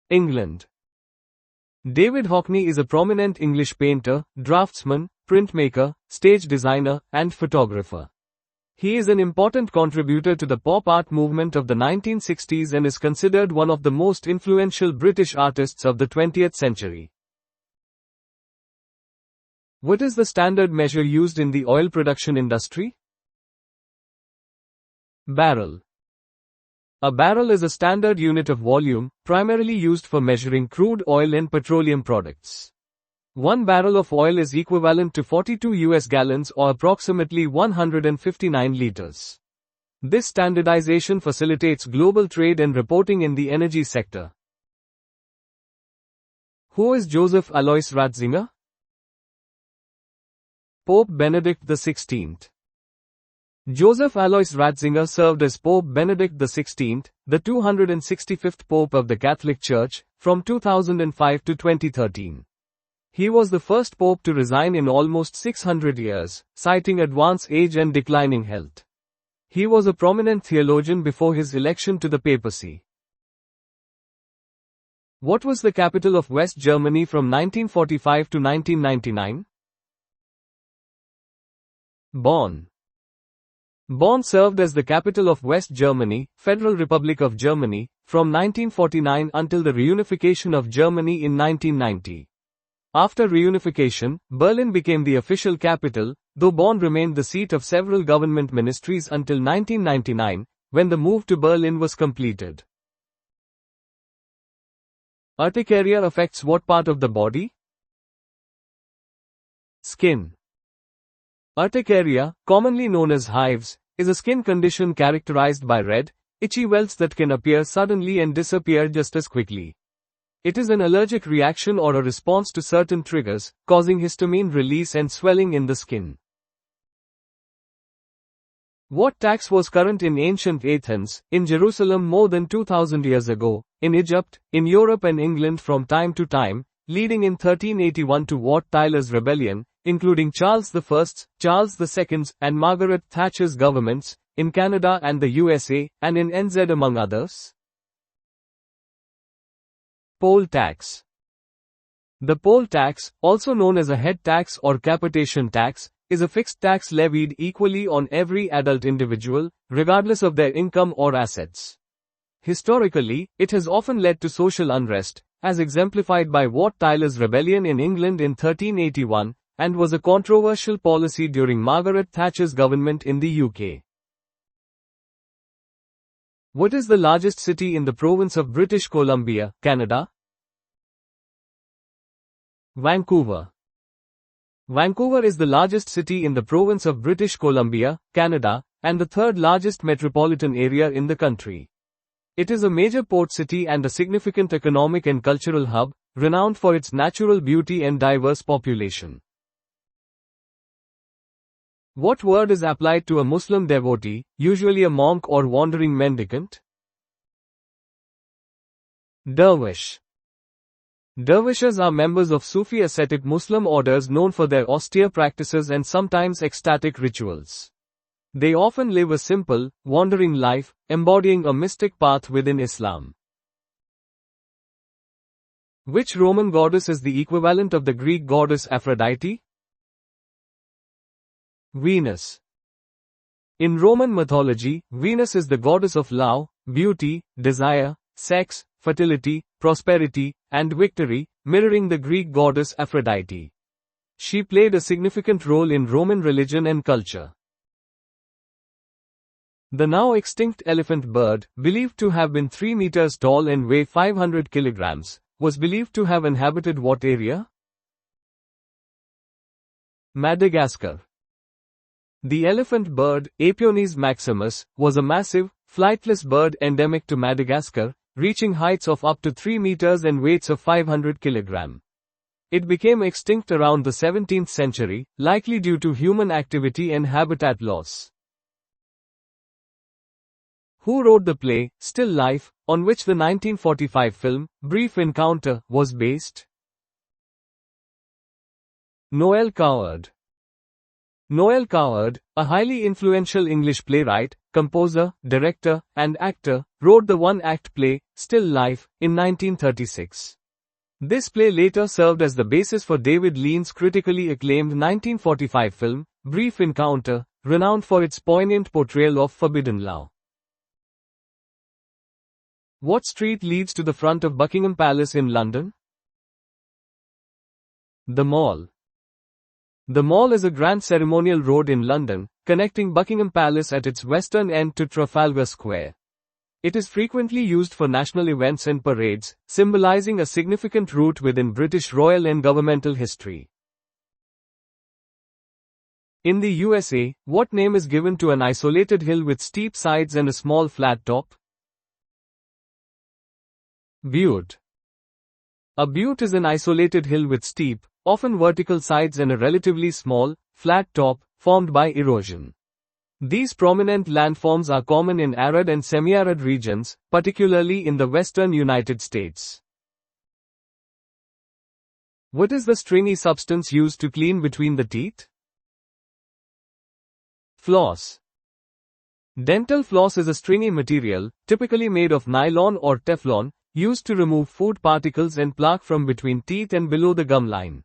England. David Hockney is a prominent English painter, draftsman, printmaker, stage designer, and photographer. He is an important contributor to the pop art movement of the 1960s and is considered one of the most influential British artists of the 20th century. What is the standard measure used in the oil production industry? Barrel. A barrel is a standard unit of volume, primarily used for measuring crude oil and petroleum products. 1 barrel of oil is equivalent to 42 US gallons or approximately 159 liters. This standardization facilitates global trade and reporting in the energy sector. Who is Joseph Alois Ratzinger? Pope Benedict XVI. Joseph Alois Ratzinger served as Pope Benedict XVI, the 265th Pope of the Catholic Church, from 2005 to 2013. He was the first Pope to resign in almost 600 years, citing advanced age and declining health. He was a prominent theologian before his election to the papacy. What was the capital of West Germany from 1945 to 1999? Bonn. Bonn served as the capital of West Germany, Federal Republic of Germany, from 1949 until the reunification of Germany in 1990. After reunification, Berlin became the official capital, though Bonn remained the seat of several government ministries until 1999, when the move to Berlin was completed. Urticaria affects what part of the body? Skin. Urticaria, commonly known as hives, is a skin condition characterized by red, itchy welts that can appear suddenly and disappear just as quickly. It is an allergic reaction or a response to certain triggers, causing histamine release and swelling in the skin. What tax was current in ancient Athens, in Jerusalem more than 2000 years ago, in Egypt, in Europe and England from time to time, leading in 1381 to Wat Tyler's rebellion, including Charles I, Charles II, and Margaret Thatcher's governments, in Canada and the USA, and in NZ among others? Poll tax. The poll tax, also known as a head tax or capitation tax, is a fixed tax levied equally on every adult individual, regardless of their income or assets. Historically, it has often led to social unrest, as exemplified by Wat Tyler's rebellion in England in 1381, and was a controversial policy during Margaret Thatcher's government in the UK. What is the largest city in the province of British Columbia, Canada? Vancouver. Vancouver is the largest city in the province of British Columbia, Canada, and the third largest metropolitan area in the country. It is a major port city and a significant economic and cultural hub, renowned for its natural beauty and diverse population. What word is applied to a Muslim devotee, usually a monk or wandering mendicant? Dervish. Dervishes are members of Sufi ascetic Muslim orders known for their austere practices and sometimes ecstatic rituals. They often live a simple, wandering life, embodying a mystic path within Islam. Which Roman goddess is the equivalent of the Greek goddess Aphrodite? Venus. In Roman mythology, Venus is the goddess of love, beauty, desire, sex, fertility, prosperity, and victory, mirroring the Greek goddess Aphrodite. She played a significant role in Roman religion and culture. The now extinct elephant bird, believed to have been 3 meters tall and weigh 500 kilograms, was believed to have inhabited what area? Madagascar. The elephant bird, Aepyones maximus, was a massive, flightless bird endemic to Madagascar, reaching heights of up to 3 meters and weights of 500 kilograms. It became extinct around the 17th century, likely due to human activity and habitat loss. Who wrote the play, Still Life, on which the 1945 film, Brief Encounter, was based? Noel Coward. Noel Coward, a highly influential English playwright, composer, director, and actor, wrote the one-act play, Still Life, in 1936. This play later served as the basis for David Lean's critically acclaimed 1945 film, Brief Encounter, renowned for its poignant portrayal of forbidden love. What street leads to the front of Buckingham Palace in London? The Mall. The Mall is a grand ceremonial road in London, connecting Buckingham Palace at its western end to Trafalgar Square. It is frequently used for national events and parades, symbolizing a significant route within British royal and governmental history. In the USA, what name is given to an isolated hill with steep sides and a small flat top? Butte. A butte is an isolated hill with steep, often vertical sides and a relatively small, flat top, formed by erosion. These prominent landforms are common in arid and semi-arid regions, particularly in the western United States. What is the stringy substance used to clean between the teeth? Floss. Dental floss is a stringy material, typically made of nylon or Teflon, used to remove food particles and plaque from between teeth and below the gum line.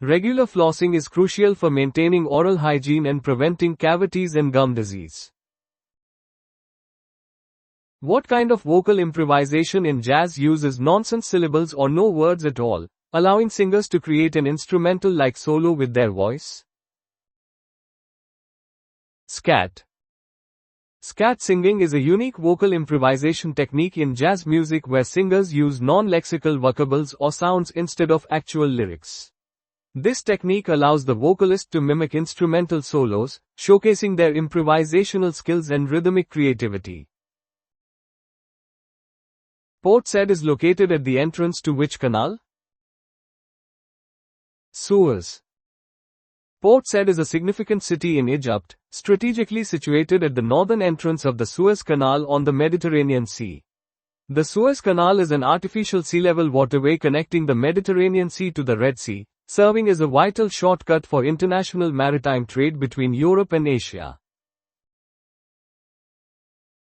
Regular flossing is crucial for maintaining oral hygiene and preventing cavities and gum disease. What kind of vocal improvisation in jazz uses nonsense syllables or no words at all, allowing singers to create an instrumental-like solo with their voice? Scat. Scat singing is a unique vocal improvisation technique in jazz music where singers use non-lexical vocables or sounds instead of actual lyrics. This technique allows the vocalist to mimic instrumental solos, showcasing their improvisational skills and rhythmic creativity. Port Said is located at the entrance to which canal? Suez. Port Said is a significant city in Egypt, strategically situated at the northern entrance of the Suez Canal on the Mediterranean Sea. The Suez Canal is an artificial sea-level waterway connecting the Mediterranean Sea to the Red Sea, serving as a vital shortcut for international maritime trade between Europe and Asia.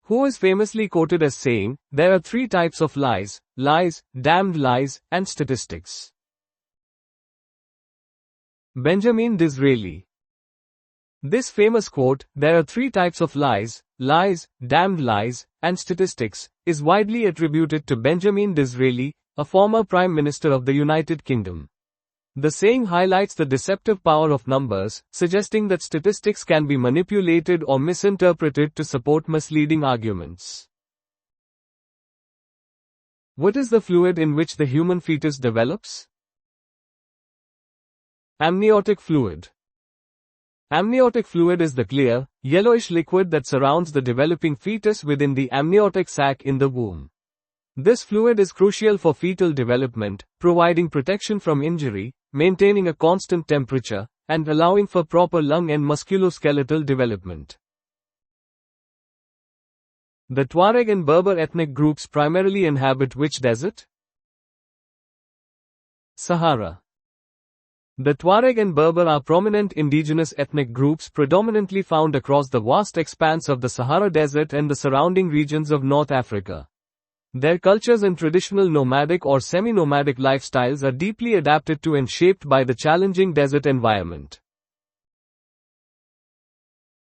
Who is famously quoted as saying, "There are 3 types of lies, damned lies, and statistics"? Benjamin Disraeli. This famous quote, "There are 3 types of lies, damned lies, and statistics," is widely attributed to Benjamin Disraeli, a former Prime Minister of the United Kingdom. The saying highlights the deceptive power of numbers, suggesting that statistics can be manipulated or misinterpreted to support misleading arguments. What is the fluid in which the human fetus develops? Amniotic fluid. Amniotic fluid is the clear, yellowish liquid that surrounds the developing fetus within the amniotic sac in the womb. This fluid is crucial for fetal development, providing protection from injury, maintaining a constant temperature, and allowing for proper lung and musculoskeletal development. The Tuareg and Berber ethnic groups primarily inhabit which desert? Sahara. The Tuareg and Berber are prominent indigenous ethnic groups predominantly found across the vast expanse of the Sahara Desert and the surrounding regions of North Africa. Their cultures and traditional nomadic or semi-nomadic lifestyles are deeply adapted to and shaped by the challenging desert environment.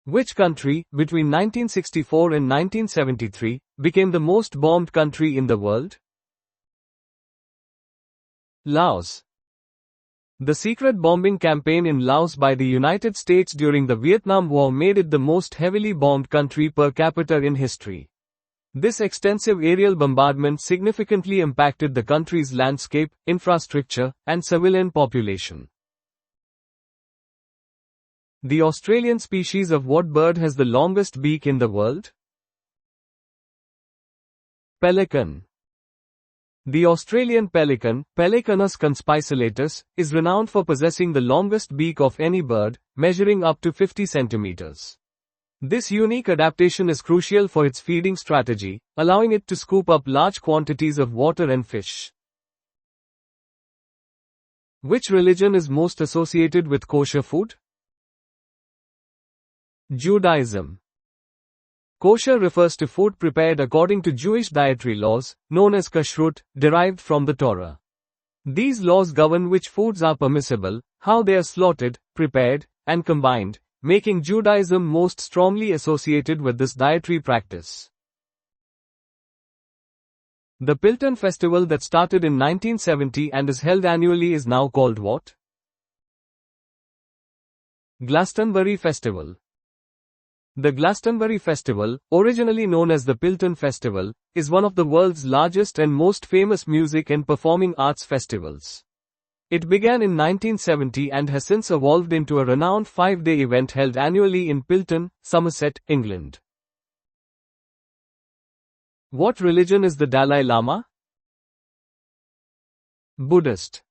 Which country, between 1964 and 1973, became the most bombed country in the world? Laos. The secret bombing campaign in Laos by the United States during the Vietnam War made it the most heavily bombed country per capita in history. This extensive aerial bombardment significantly impacted the country's landscape, infrastructure, and civilian population. The Australian species of what bird has the longest beak in the world? Pelican. The Australian pelican, Pelecanus conspicillatus, is renowned for possessing the longest beak of any bird, measuring up to 50 centimeters. This unique adaptation is crucial for its feeding strategy, allowing it to scoop up large quantities of water and fish. Which religion is most associated with kosher food? Judaism. Kosher refers to food prepared according to Jewish dietary laws, known as kashrut, derived from the Torah. These laws govern which foods are permissible, how they are slaughtered, prepared, and combined, making Judaism most strongly associated with this dietary practice. The Pilton festival that started in 1970 and is held annually is now called what? Glastonbury Festival. The Glastonbury Festival, originally known as the Pilton Festival, is one of the world's largest and most famous music and performing arts festivals. It began in 1970 and has since evolved into a renowned 5-day event held annually in Pilton, Somerset, England. What religion is the Dalai Lama? Buddhist.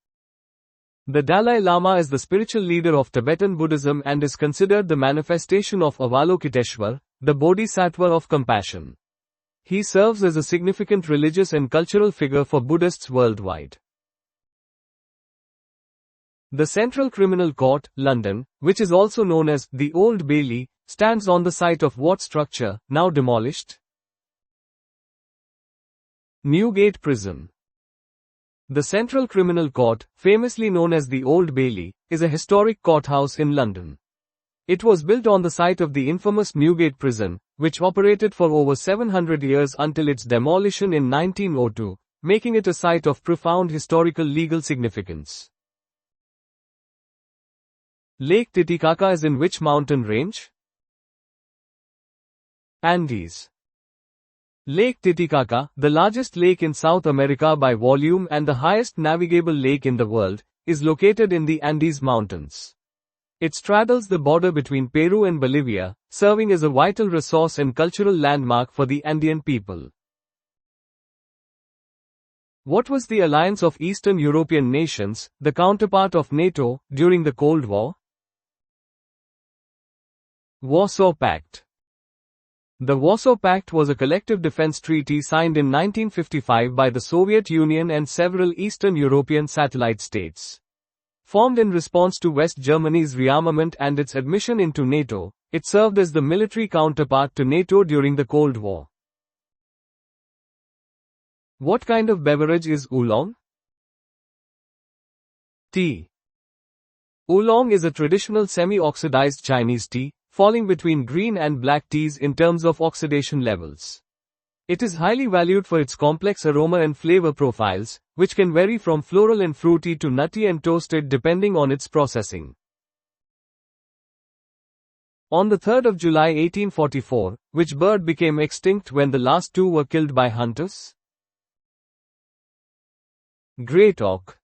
The Dalai Lama is the spiritual leader of Tibetan Buddhism and is considered the manifestation of Avalokiteshvar, the Bodhisattva of compassion. He serves as a significant religious and cultural figure for Buddhists worldwide. The Central Criminal Court, London, which is also known as the Old Bailey, stands on the site of what structure, now demolished? Newgate Prison. The Central Criminal Court, famously known as the Old Bailey, is a historic courthouse in London. It was built on the site of the infamous Newgate Prison, which operated for over 700 years until its demolition in 1902, making it a site of profound historical legal significance. Lake Titicaca is in which mountain range? Andes. Lake Titicaca, the largest lake in South America by volume and the highest navigable lake in the world, is located in the Andes Mountains. It straddles the border between Peru and Bolivia, serving as a vital resource and cultural landmark for the Andean people. What was the alliance of Eastern European nations, the counterpart of NATO, during the Cold War? Warsaw Pact. The Warsaw Pact was a collective defense treaty signed in 1955 by the Soviet Union and several Eastern European satellite states. Formed in response to West Germany's rearmament and its admission into NATO, it served as the military counterpart to NATO during the Cold War. What kind of beverage is oolong? Tea. Oolong is a traditional semi-oxidized Chinese tea, falling between green and black teas in terms of oxidation levels. It is highly valued for its complex aroma and flavor profiles, which can vary from floral and fruity to nutty and toasted depending on its processing. On the 3rd of July 1844, which bird became extinct when the last two were killed by hunters? Great auk.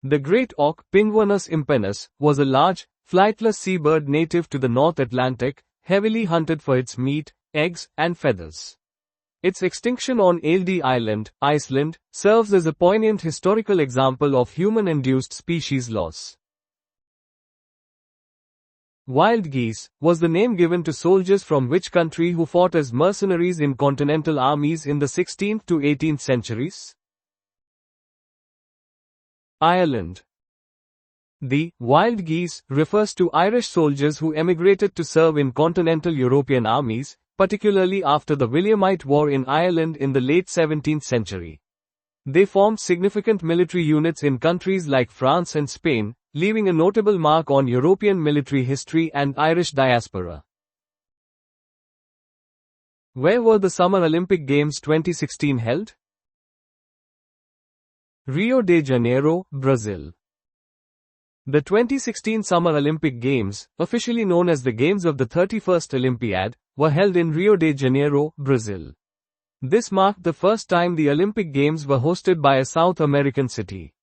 The great auk, Penguinus impennis, was a large, flightless seabird native to the North Atlantic, heavily hunted for its meat, eggs, and feathers. Its extinction on Eldey Island, Iceland, serves as a poignant historical example of human-induced species loss. Wild geese was the name given to soldiers from which country who fought as mercenaries in continental armies in the 16th to 18th centuries? Ireland. The wild geese refers to Irish soldiers who emigrated to serve in continental European armies, particularly after the Williamite War in Ireland in the late 17th century. They formed significant military units in countries like France and Spain, leaving a notable mark on European military history and Irish diaspora. Where were the Summer Olympic Games 2016 held? Rio de Janeiro, Brazil. The 2016 Summer Olympic Games, officially known as the Games of the 31st Olympiad, were held in Rio de Janeiro, Brazil. This marked the first time the Olympic Games were hosted by a South American city.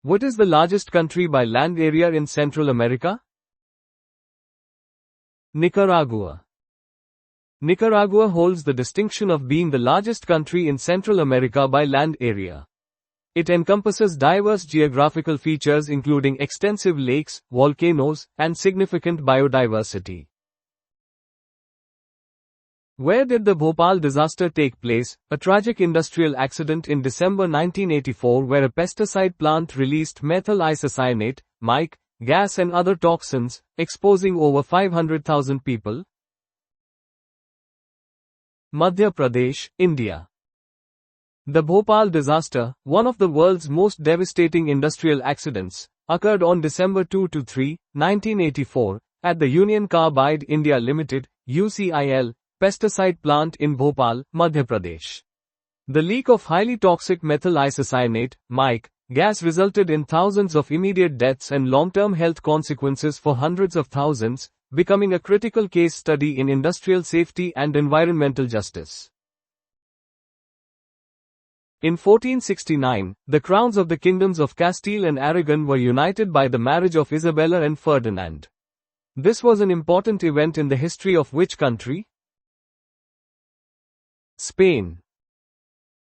What is the largest country by land area in Central America? Nicaragua. Nicaragua holds the distinction of being the largest country in Central America by land area. It encompasses diverse geographical features including extensive lakes, volcanoes, and significant biodiversity. Where did the Bhopal disaster take place? A tragic industrial accident in December 1984 where a pesticide plant released methyl isocyanate, mic, gas and other toxins, exposing over 500,000 people. Madhya Pradesh, India. The Bhopal disaster, one of the world's most devastating industrial accidents, occurred on December 2–3, 1984, at the Union Carbide India Limited, UCIL, pesticide plant in Bhopal, Madhya Pradesh. The leak of highly toxic methyl isocyanate, mic, gas resulted in thousands of immediate deaths and long-term health consequences for hundreds of thousands, becoming a critical case study in industrial safety and environmental justice. In 1469, the crowns of the kingdoms of Castile and Aragon were united by the marriage of Isabella and Ferdinand. This was an important event in the history of which country? Spain.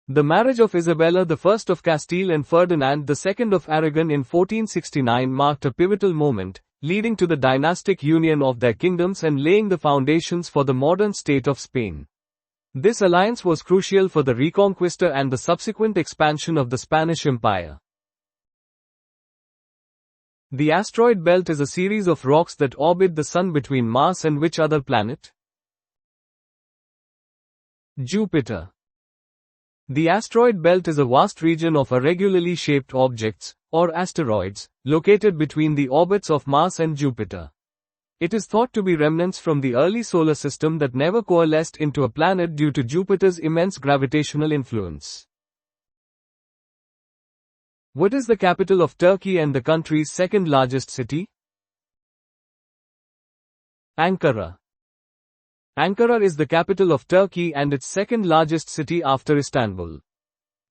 The marriage of Isabella I of Castile and Ferdinand II of Aragon in 1469 marked a pivotal moment, leading to the dynastic union of their kingdoms and laying the foundations for the modern state of Spain. This alliance was crucial for the Reconquista and the subsequent expansion of the Spanish Empire. The asteroid belt is a series of rocks that orbit the Sun between Mars and which other planet? Jupiter. The asteroid belt is a vast region of irregularly shaped objects, or asteroids, located between the orbits of Mars and Jupiter. It is thought to be remnants from the early solar system that never coalesced into a planet due to Jupiter's immense gravitational influence. What is the capital of Turkey and the country's second largest city? Ankara. Ankara is the capital of Turkey and its second largest city after Istanbul.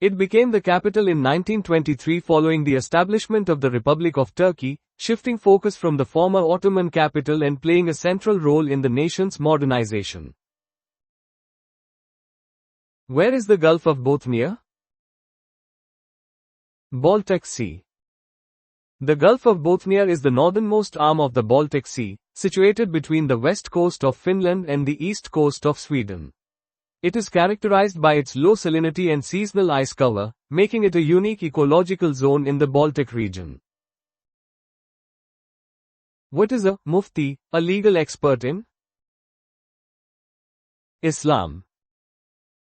It became the capital in 1923 following the establishment of the Republic of Turkey, shifting focus from the former Ottoman capital and playing a central role in the nation's modernization. Where is the Gulf of Bothnia? Baltic Sea. The Gulf of Bothnia is the northernmost arm of the Baltic Sea, situated between the west coast of Finland and the east coast of Sweden. It is characterized by its low salinity and seasonal ice cover, making it a unique ecological zone in the Baltic region. What is a mufti, a legal expert in? Islam.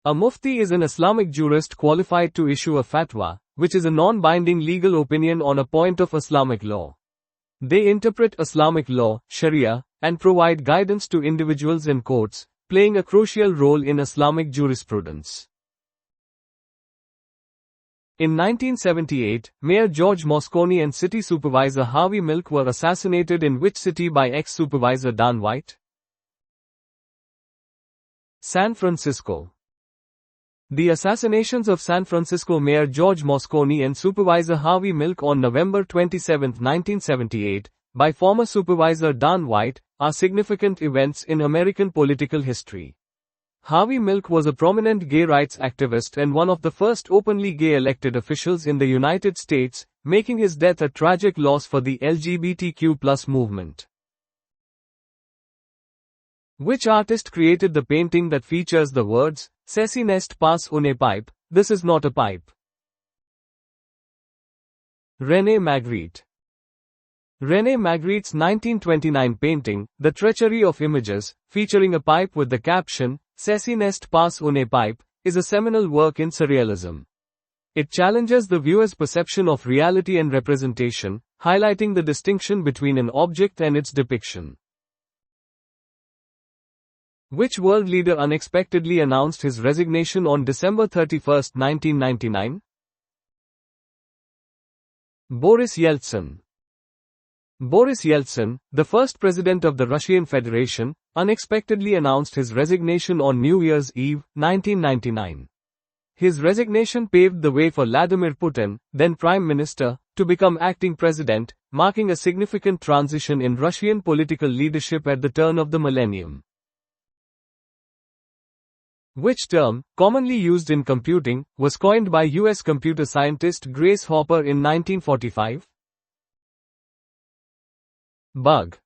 A mufti is an Islamic jurist qualified to issue a fatwa, which is a non-binding legal opinion on a point of Islamic law. They interpret Islamic law, Sharia, and provide guidance to individuals and courts, playing a crucial role in Islamic jurisprudence. In 1978, Mayor George Moscone and City Supervisor Harvey Milk were assassinated in which city by ex-supervisor Dan White? San Francisco. The assassinations of San Francisco Mayor George Moscone and Supervisor Harvey Milk on November 27, 1978, by former Supervisor Dan White, are significant events in American political history. Harvey Milk was a prominent gay rights activist and one of the first openly gay elected officials in the United States, making his death a tragic loss for the LGBTQ+ movement. Which artist created the painting that features the words, "Ceci n'est pas une pipe, this is not a pipe"? René Magritte. René Magritte's 1929 painting, The Treachery of Images, featuring a pipe with the caption, Ceci n'est pas une pipe, is a seminal work in surrealism. It challenges the viewer's perception of reality and representation, highlighting the distinction between an object and its depiction. Which world leader unexpectedly announced his resignation on December 31, 1999? Boris Yeltsin. Boris Yeltsin, the first president of the Russian Federation, unexpectedly announced his resignation on New Year's Eve, 1999. His resignation paved the way for Vladimir Putin, then Prime Minister, to become acting president, marking a significant transition in Russian political leadership at the turn of the millennium. Which term, commonly used in computing, was coined by U.S. computer scientist Grace Hopper in 1945? Bug.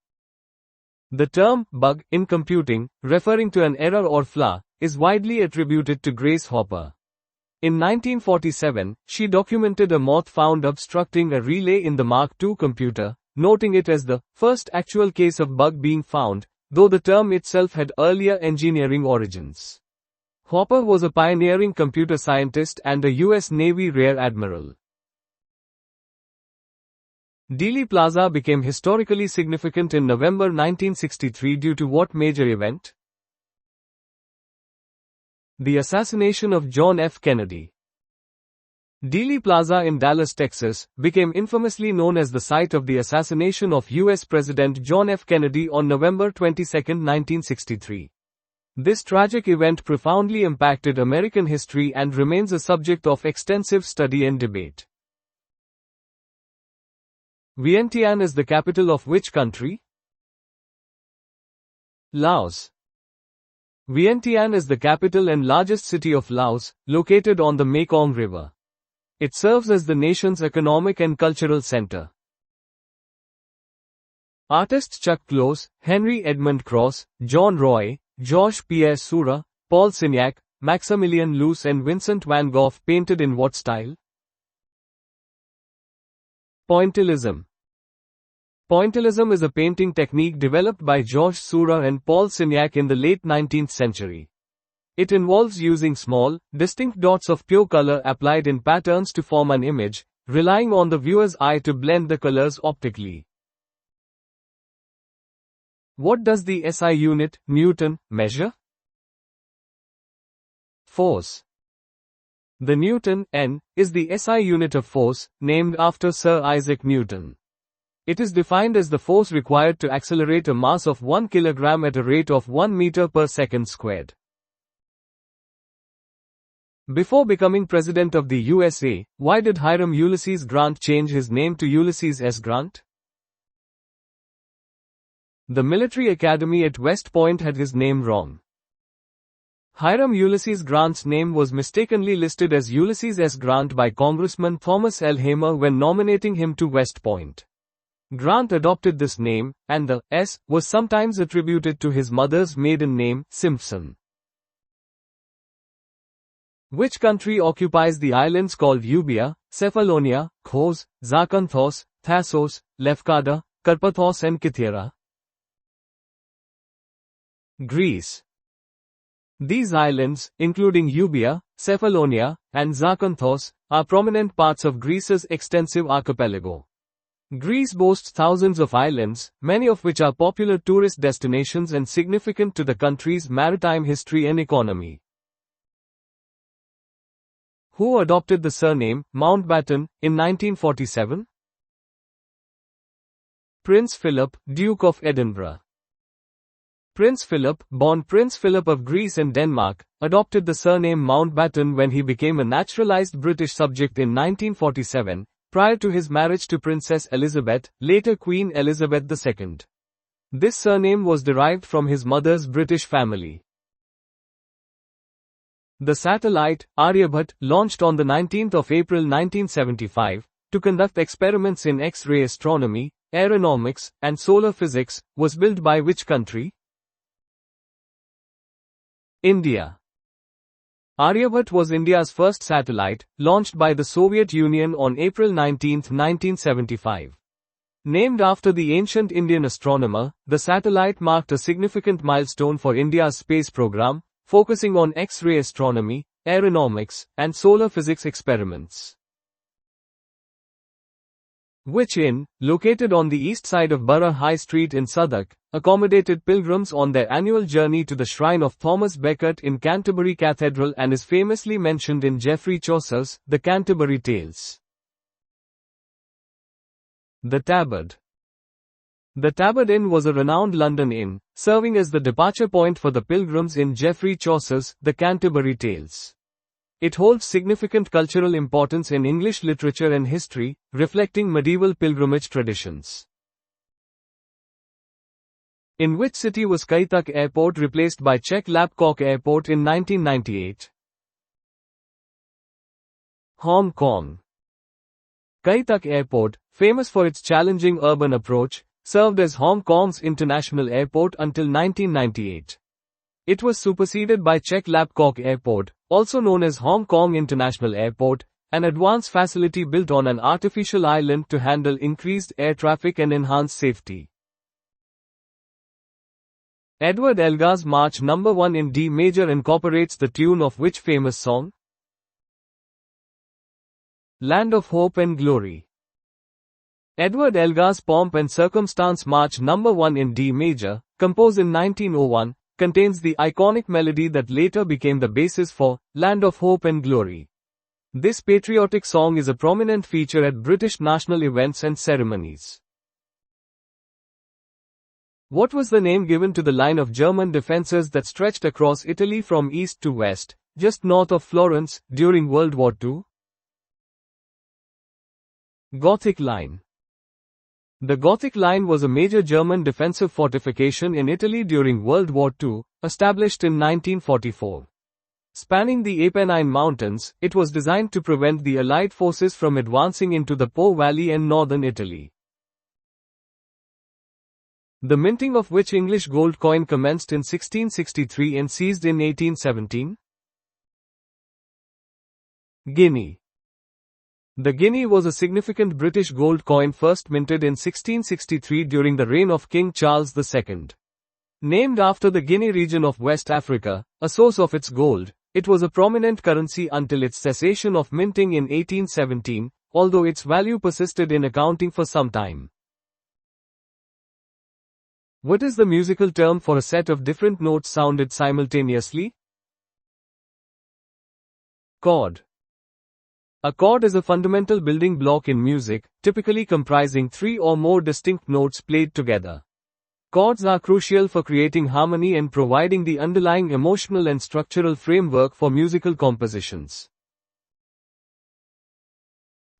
The term bug in computing, referring to an error or flaw, is widely attributed to Grace Hopper. In 1947, she documented a moth found obstructing a relay in the Mark II computer, noting it as the first actual case of bug being found, though the term itself had earlier engineering origins. Hopper was a pioneering computer scientist and a U.S. Navy Rear Admiral. Dealey Plaza became historically significant in November 1963 due to what major event? The assassination of John F. Kennedy. Dealey Plaza in Dallas, Texas, became infamously known as the site of the assassination of U.S. President John F. Kennedy on November 22, 1963. This tragic event profoundly impacted American history and remains a subject of extensive study and debate. Vientiane is the capital of which country? Laos. Vientiane is the capital and largest city of Laos, located on the Mekong River. It serves as the nation's economic and cultural center. Artists Chuck Close, Henry Edmund Cross, John Roy, Georges-Pierre Seurat, Paul Signac, Maximilien Loos and Vincent van Gogh painted in what style? Pointillism. Pointillism is a painting technique developed by Georges Seurat and Paul Signac in the late 19th century. It involves using small, distinct dots of pure color applied in patterns to form an image, relying on the viewer's eye to blend the colors optically. What does the SI unit, Newton, measure? Force. The Newton, N, is the SI unit of force, named after Sir Isaac Newton. It is defined as the force required to accelerate a mass of 1 kilogram at a rate of 1 meter per second squared. Before becoming President of the USA, why did Hiram Ulysses Grant change his name to Ulysses S. Grant? The military academy at West Point had his name wrong. Hiram Ulysses Grant's name was mistakenly listed as Ulysses S. Grant by Congressman Thomas L. Hamer when nominating him to West Point. Grant adopted this name, and the S was sometimes attributed to his mother's maiden name, Simpson. Which country occupies the islands called Euboea, Cephalonia, Kos, Zakynthos, Thassos, Lefkada, Karpathos and Kythera? Greece. These islands, including Euboea, Cephalonia, and Zakynthos, are prominent parts of Greece's extensive archipelago. Greece boasts thousands of islands, many of which are popular tourist destinations and significant to the country's maritime history and economy. Who adopted the surname Mountbatten in 1947? Prince Philip, Duke of Edinburgh. Prince Philip, born Prince Philip of Greece and Denmark, adopted the surname Mountbatten when he became a naturalized British subject in 1947, prior to his marriage to Princess Elizabeth, later Queen Elizabeth II. This surname was derived from his mother's British family. The satellite, Aryabhat, launched on the 19th of April 1975, to conduct experiments in X-ray astronomy, aeronautics, and solar physics, was built by which country? India. Aryabhat was India's first satellite, launched by the Soviet Union on April 19, 1975. Named after the ancient Indian astronomer, the satellite marked a significant milestone for India's space program, focusing on X-ray astronomy, aeronautics, and solar physics experiments. Which inn, located on the east side of Borough High Street in Southwark, accommodated pilgrims on their annual journey to the shrine of Thomas Becket in Canterbury Cathedral and is famously mentioned in Geoffrey Chaucer's The Canterbury Tales. The Tabard. The Tabard Inn was a renowned London inn, serving as the departure point for the pilgrims in Geoffrey Chaucer's The Canterbury Tales. It holds significant cultural importance in English literature and history, reflecting medieval pilgrimage traditions. In which city was Kaitak Airport replaced by Czech Lapkok Airport in 1998? Hong Kong. Kaitak Airport, famous for its challenging urban approach, served as Hong Kong's international airport until 1998. It was superseded by Czech Lapkok Airport, also known as Hong Kong International Airport, an advanced facility built on an artificial island to handle increased air traffic and enhance safety. Edward Elgar's March No. 1 in D major incorporates the tune of which famous song? Land of Hope and Glory. Edward Elgar's Pomp and Circumstance March No. 1 in D major, composed in 1901, contains the iconic melody that later became the basis for Land of Hope and Glory. This patriotic song is a prominent feature at British national events and ceremonies. What was the name given to the line of German defences that stretched across Italy from east to west, just north of Florence, during World War II? Gothic Line. The Gothic Line was a major German defensive fortification in Italy during World War II, established in 1944. Spanning the Apennine Mountains, it was designed to prevent the Allied forces from advancing into the Po Valley and northern Italy. The minting of which English gold coin commenced in 1663 and ceased in 1817? Guinea. The guinea was a significant British gold coin first minted in 1663 during the reign of King Charles II. Named after the Guinea region of West Africa, a source of its gold, it was a prominent currency until its cessation of minting in 1817, although its value persisted in accounting for some time. What is the musical term for a set of different notes sounded simultaneously? Chord. A chord is a fundamental building block in music, typically comprising three or more distinct notes played together. Chords are crucial for creating harmony and providing the underlying emotional and structural framework for musical compositions.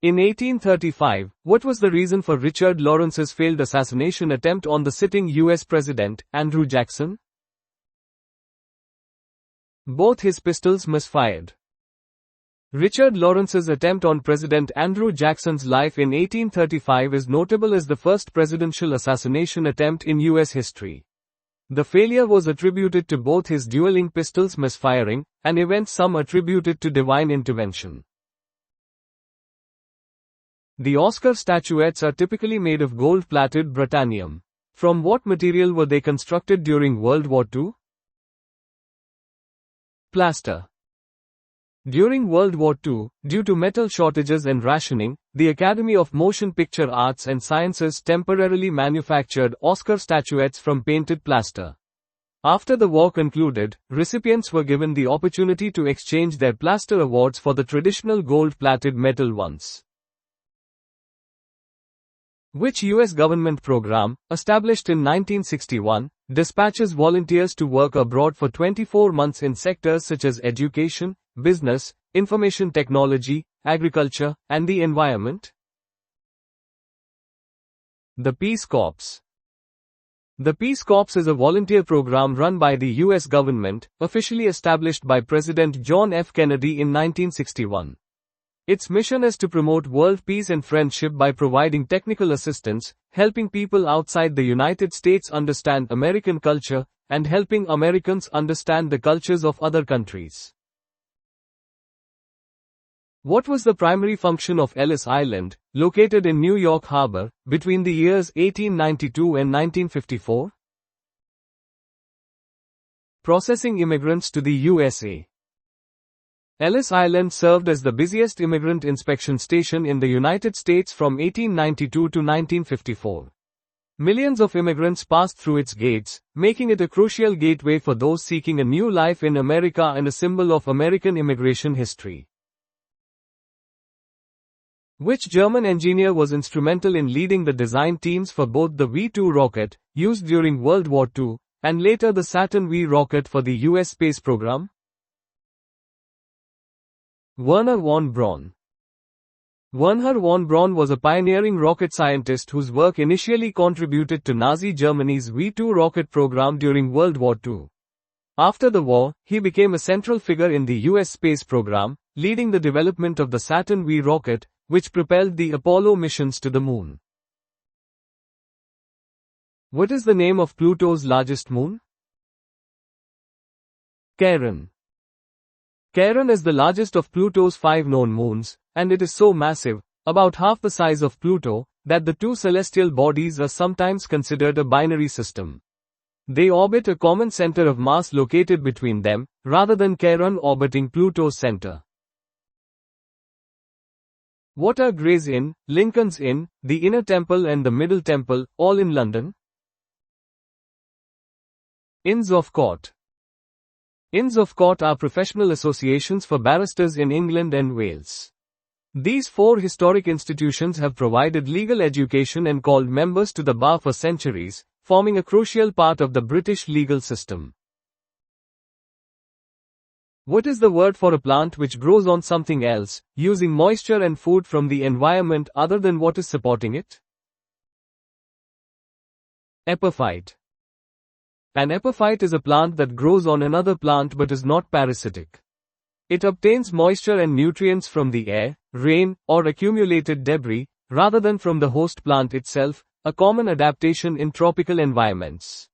In 1835, what was the reason for Richard Lawrence's failed assassination attempt on the sitting U.S. President, Andrew Jackson? Both his pistols misfired. Richard Lawrence's attempt on President Andrew Jackson's life in 1835 is notable as the first presidential assassination attempt in U.S. history. The failure was attributed to both his dueling pistols misfiring, an event some attributed to divine intervention. The Oscar statuettes are typically made of gold-plated Britannium. From what material were they constructed during World War II? Plaster. During World War II, due to metal shortages and rationing, the Academy of Motion Picture Arts and Sciences temporarily manufactured Oscar statuettes from painted plaster. After the war concluded, recipients were given the opportunity to exchange their plaster awards for the traditional gold-plated metal ones. Which U.S. government program, established in 1961, dispatches volunteers to work abroad for 24 months in sectors such as education, business, information technology, agriculture, and the environment? The Peace Corps. The Peace Corps is a volunteer program run by the U.S. government, officially established by President John F. Kennedy in 1961. Its mission is to promote world peace and friendship by providing technical assistance, helping people outside the United States understand American culture, and helping Americans understand the cultures of other countries. What was the primary function of Ellis Island, located in New York Harbor, between the years 1892 and 1954? Processing immigrants to the USA. Ellis Island served as the busiest immigrant inspection station in the United States from 1892 to 1954. Millions of immigrants passed through its gates, making it a crucial gateway for those seeking a new life in America and a symbol of American immigration history. Which German engineer was instrumental in leading the design teams for both the V-2 rocket, used during World War II, and later the Saturn V rocket for the US space program? Wernher von Braun. Wernher von Braun was a pioneering rocket scientist whose work initially contributed to Nazi Germany's V-2 rocket program during World War II. After the war, he became a central figure in the US space program, leading the development of the Saturn V rocket, which propelled the Apollo missions to the moon. What is the name of Pluto's largest moon? Charon. Charon is the largest of Pluto's 5 known moons, and it is so massive, about half the size of Pluto, that the two celestial bodies are sometimes considered a binary system. They orbit a common center of mass located between them, rather than Charon orbiting Pluto's center. What are Gray's Inn, Lincoln's Inn, the Inner Temple and the Middle Temple, all in London? Inns of Court. Inns of Court are professional associations for barristers in England and Wales. These 4 historic institutions have provided legal education and called members to the bar for centuries, forming a crucial part of the British legal system. What is the word for a plant which grows on something else, using moisture and food from the environment other than what is supporting it? Epiphyte. An epiphyte is a plant that grows on another plant but is not parasitic. It obtains moisture and nutrients from the air, rain, or accumulated debris, rather than from the host plant itself, a common adaptation in tropical environments.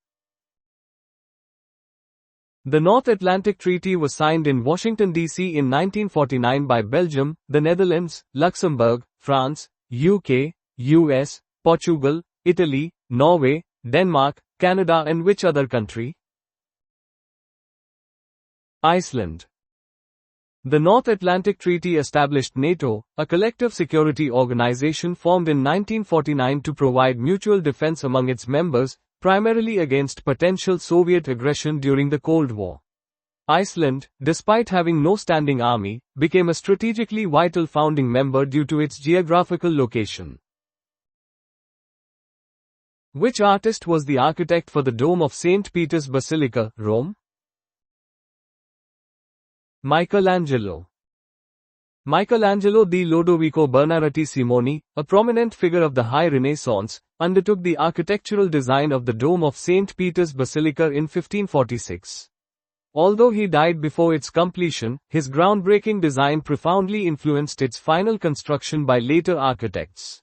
The North Atlantic Treaty was signed in Washington, D.C. in 1949 by Belgium, the Netherlands, Luxembourg, France, UK, US, Portugal, Italy, Norway, Denmark, Canada and which other country? Iceland. The North Atlantic Treaty established NATO, a collective security organization formed in 1949 to provide mutual defense among its members, primarily against potential Soviet aggression during the Cold War. Iceland, despite having no standing army, became a strategically vital founding member due to its geographical location. Which artist was the architect for the Dome of St. Peter's Basilica, Rome? Michelangelo. Michelangelo di Lodovico Bernardi Simoni, a prominent figure of the High Renaissance, undertook the architectural design of the Dome of St. Peter's Basilica in 1546. Although he died before its completion, his groundbreaking design profoundly influenced its final construction by later architects.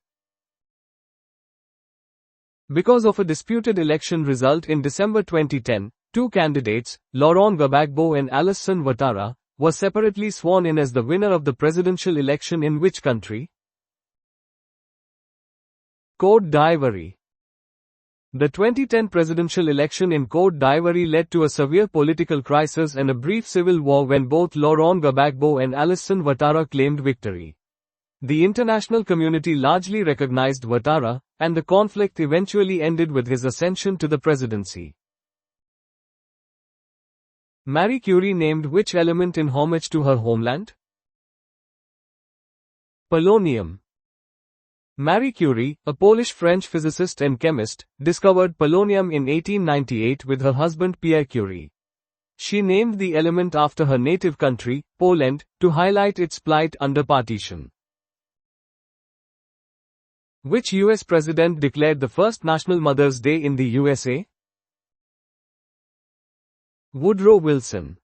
Because of a disputed election result in December 2010, 2 candidates, Laurent Gbagbo and Alassane Ouattara, were separately sworn in as the winner of the presidential election in which country? Côte d'Ivoire. The 2010 presidential election in Côte d'Ivoire led to a severe political crisis and a brief civil war when both Laurent Gbagbo and Alassane Ouattara claimed victory. The international community largely recognized Ouattara, and the conflict eventually ended with his ascension to the presidency. Marie Curie named which element in homage to her homeland? Polonium. Marie Curie, a Polish-French physicist and chemist, discovered polonium in 1898 with her husband Pierre Curie. She named the element after her native country, Poland, to highlight its plight under partition. Which US president declared the first National Mother's Day in the USA? Woodrow Wilson.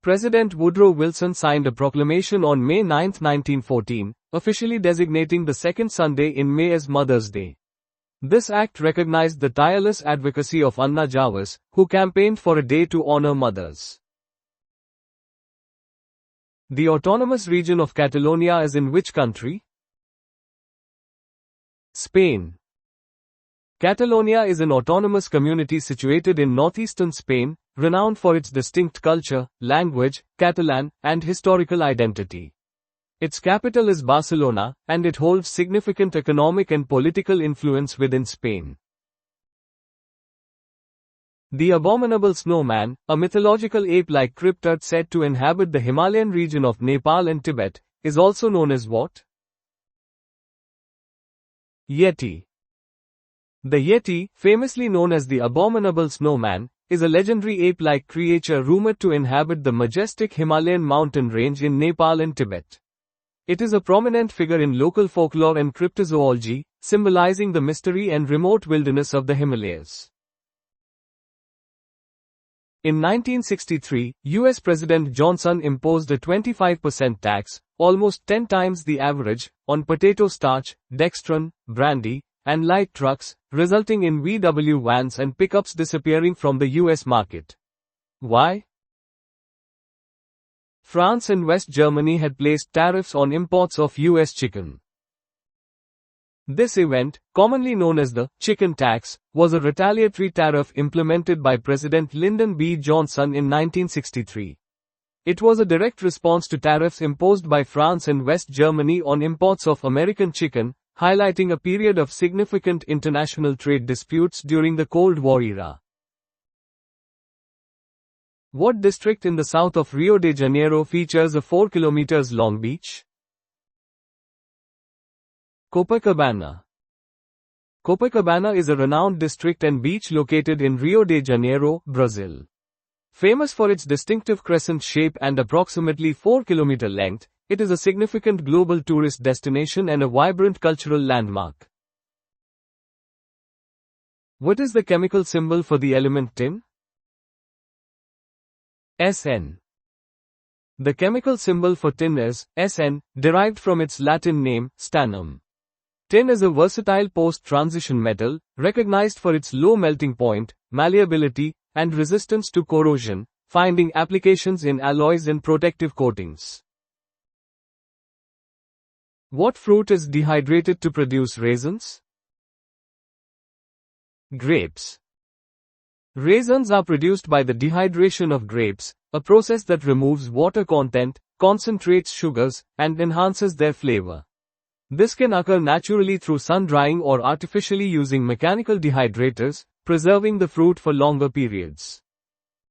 President Woodrow Wilson signed a proclamation on May 9, 1914, officially designating the second Sunday in May as Mother's Day. This act recognized the tireless advocacy of Anna Jarvis, who campaigned for a day to honor mothers. The autonomous region of Catalonia is in which country? Spain. Catalonia is an autonomous community situated in northeastern Spain, renowned for its distinct culture, language, Catalan, and historical identity. Its capital is Barcelona, and it holds significant economic and political influence within Spain. The abominable snowman, a mythological ape-like cryptid said to inhabit the Himalayan region of Nepal and Tibet, is also known as what? Yeti. The Yeti, famously known as the abominable snowman, is a legendary ape-like creature rumored to inhabit the majestic Himalayan mountain range in Nepal and Tibet. It is a prominent figure in local folklore and cryptozoology, symbolizing the mystery and remote wilderness of the Himalayas. In 1963, US President Johnson imposed a 25% tax, almost 10 times the average, on potato starch, dextran, brandy, and light trucks, resulting in VW vans and pickups disappearing from the US market. Why? France and West Germany had placed tariffs on imports of US chicken. This event, commonly known as the chicken tax, was a retaliatory tariff implemented by President Lyndon B. Johnson in 1963. It was a direct response to tariffs imposed by France and West Germany on imports of American chicken, highlighting a period of significant international trade disputes during the Cold War era. What district in the south of Rio de Janeiro features a 4 km long beach? Copacabana. Copacabana is a renowned district and beach located in Rio de Janeiro, Brazil. Famous for its distinctive crescent shape and approximately 4 km length, it is a significant global tourist destination and a vibrant cultural landmark. What is the chemical symbol for the element tin? Sn. The chemical symbol for tin is Sn, derived from its Latin name, stannum. Tin is a versatile post-transition metal, recognized for its low melting point, malleability, and resistance to corrosion, finding applications in alloys and protective coatings. What fruit is dehydrated to produce raisins? Grapes. Raisins are produced by the dehydration of grapes, a process that removes water content, concentrates sugars, and enhances their flavor. This can occur naturally through sun-drying or artificially using mechanical dehydrators, preserving the fruit for longer periods.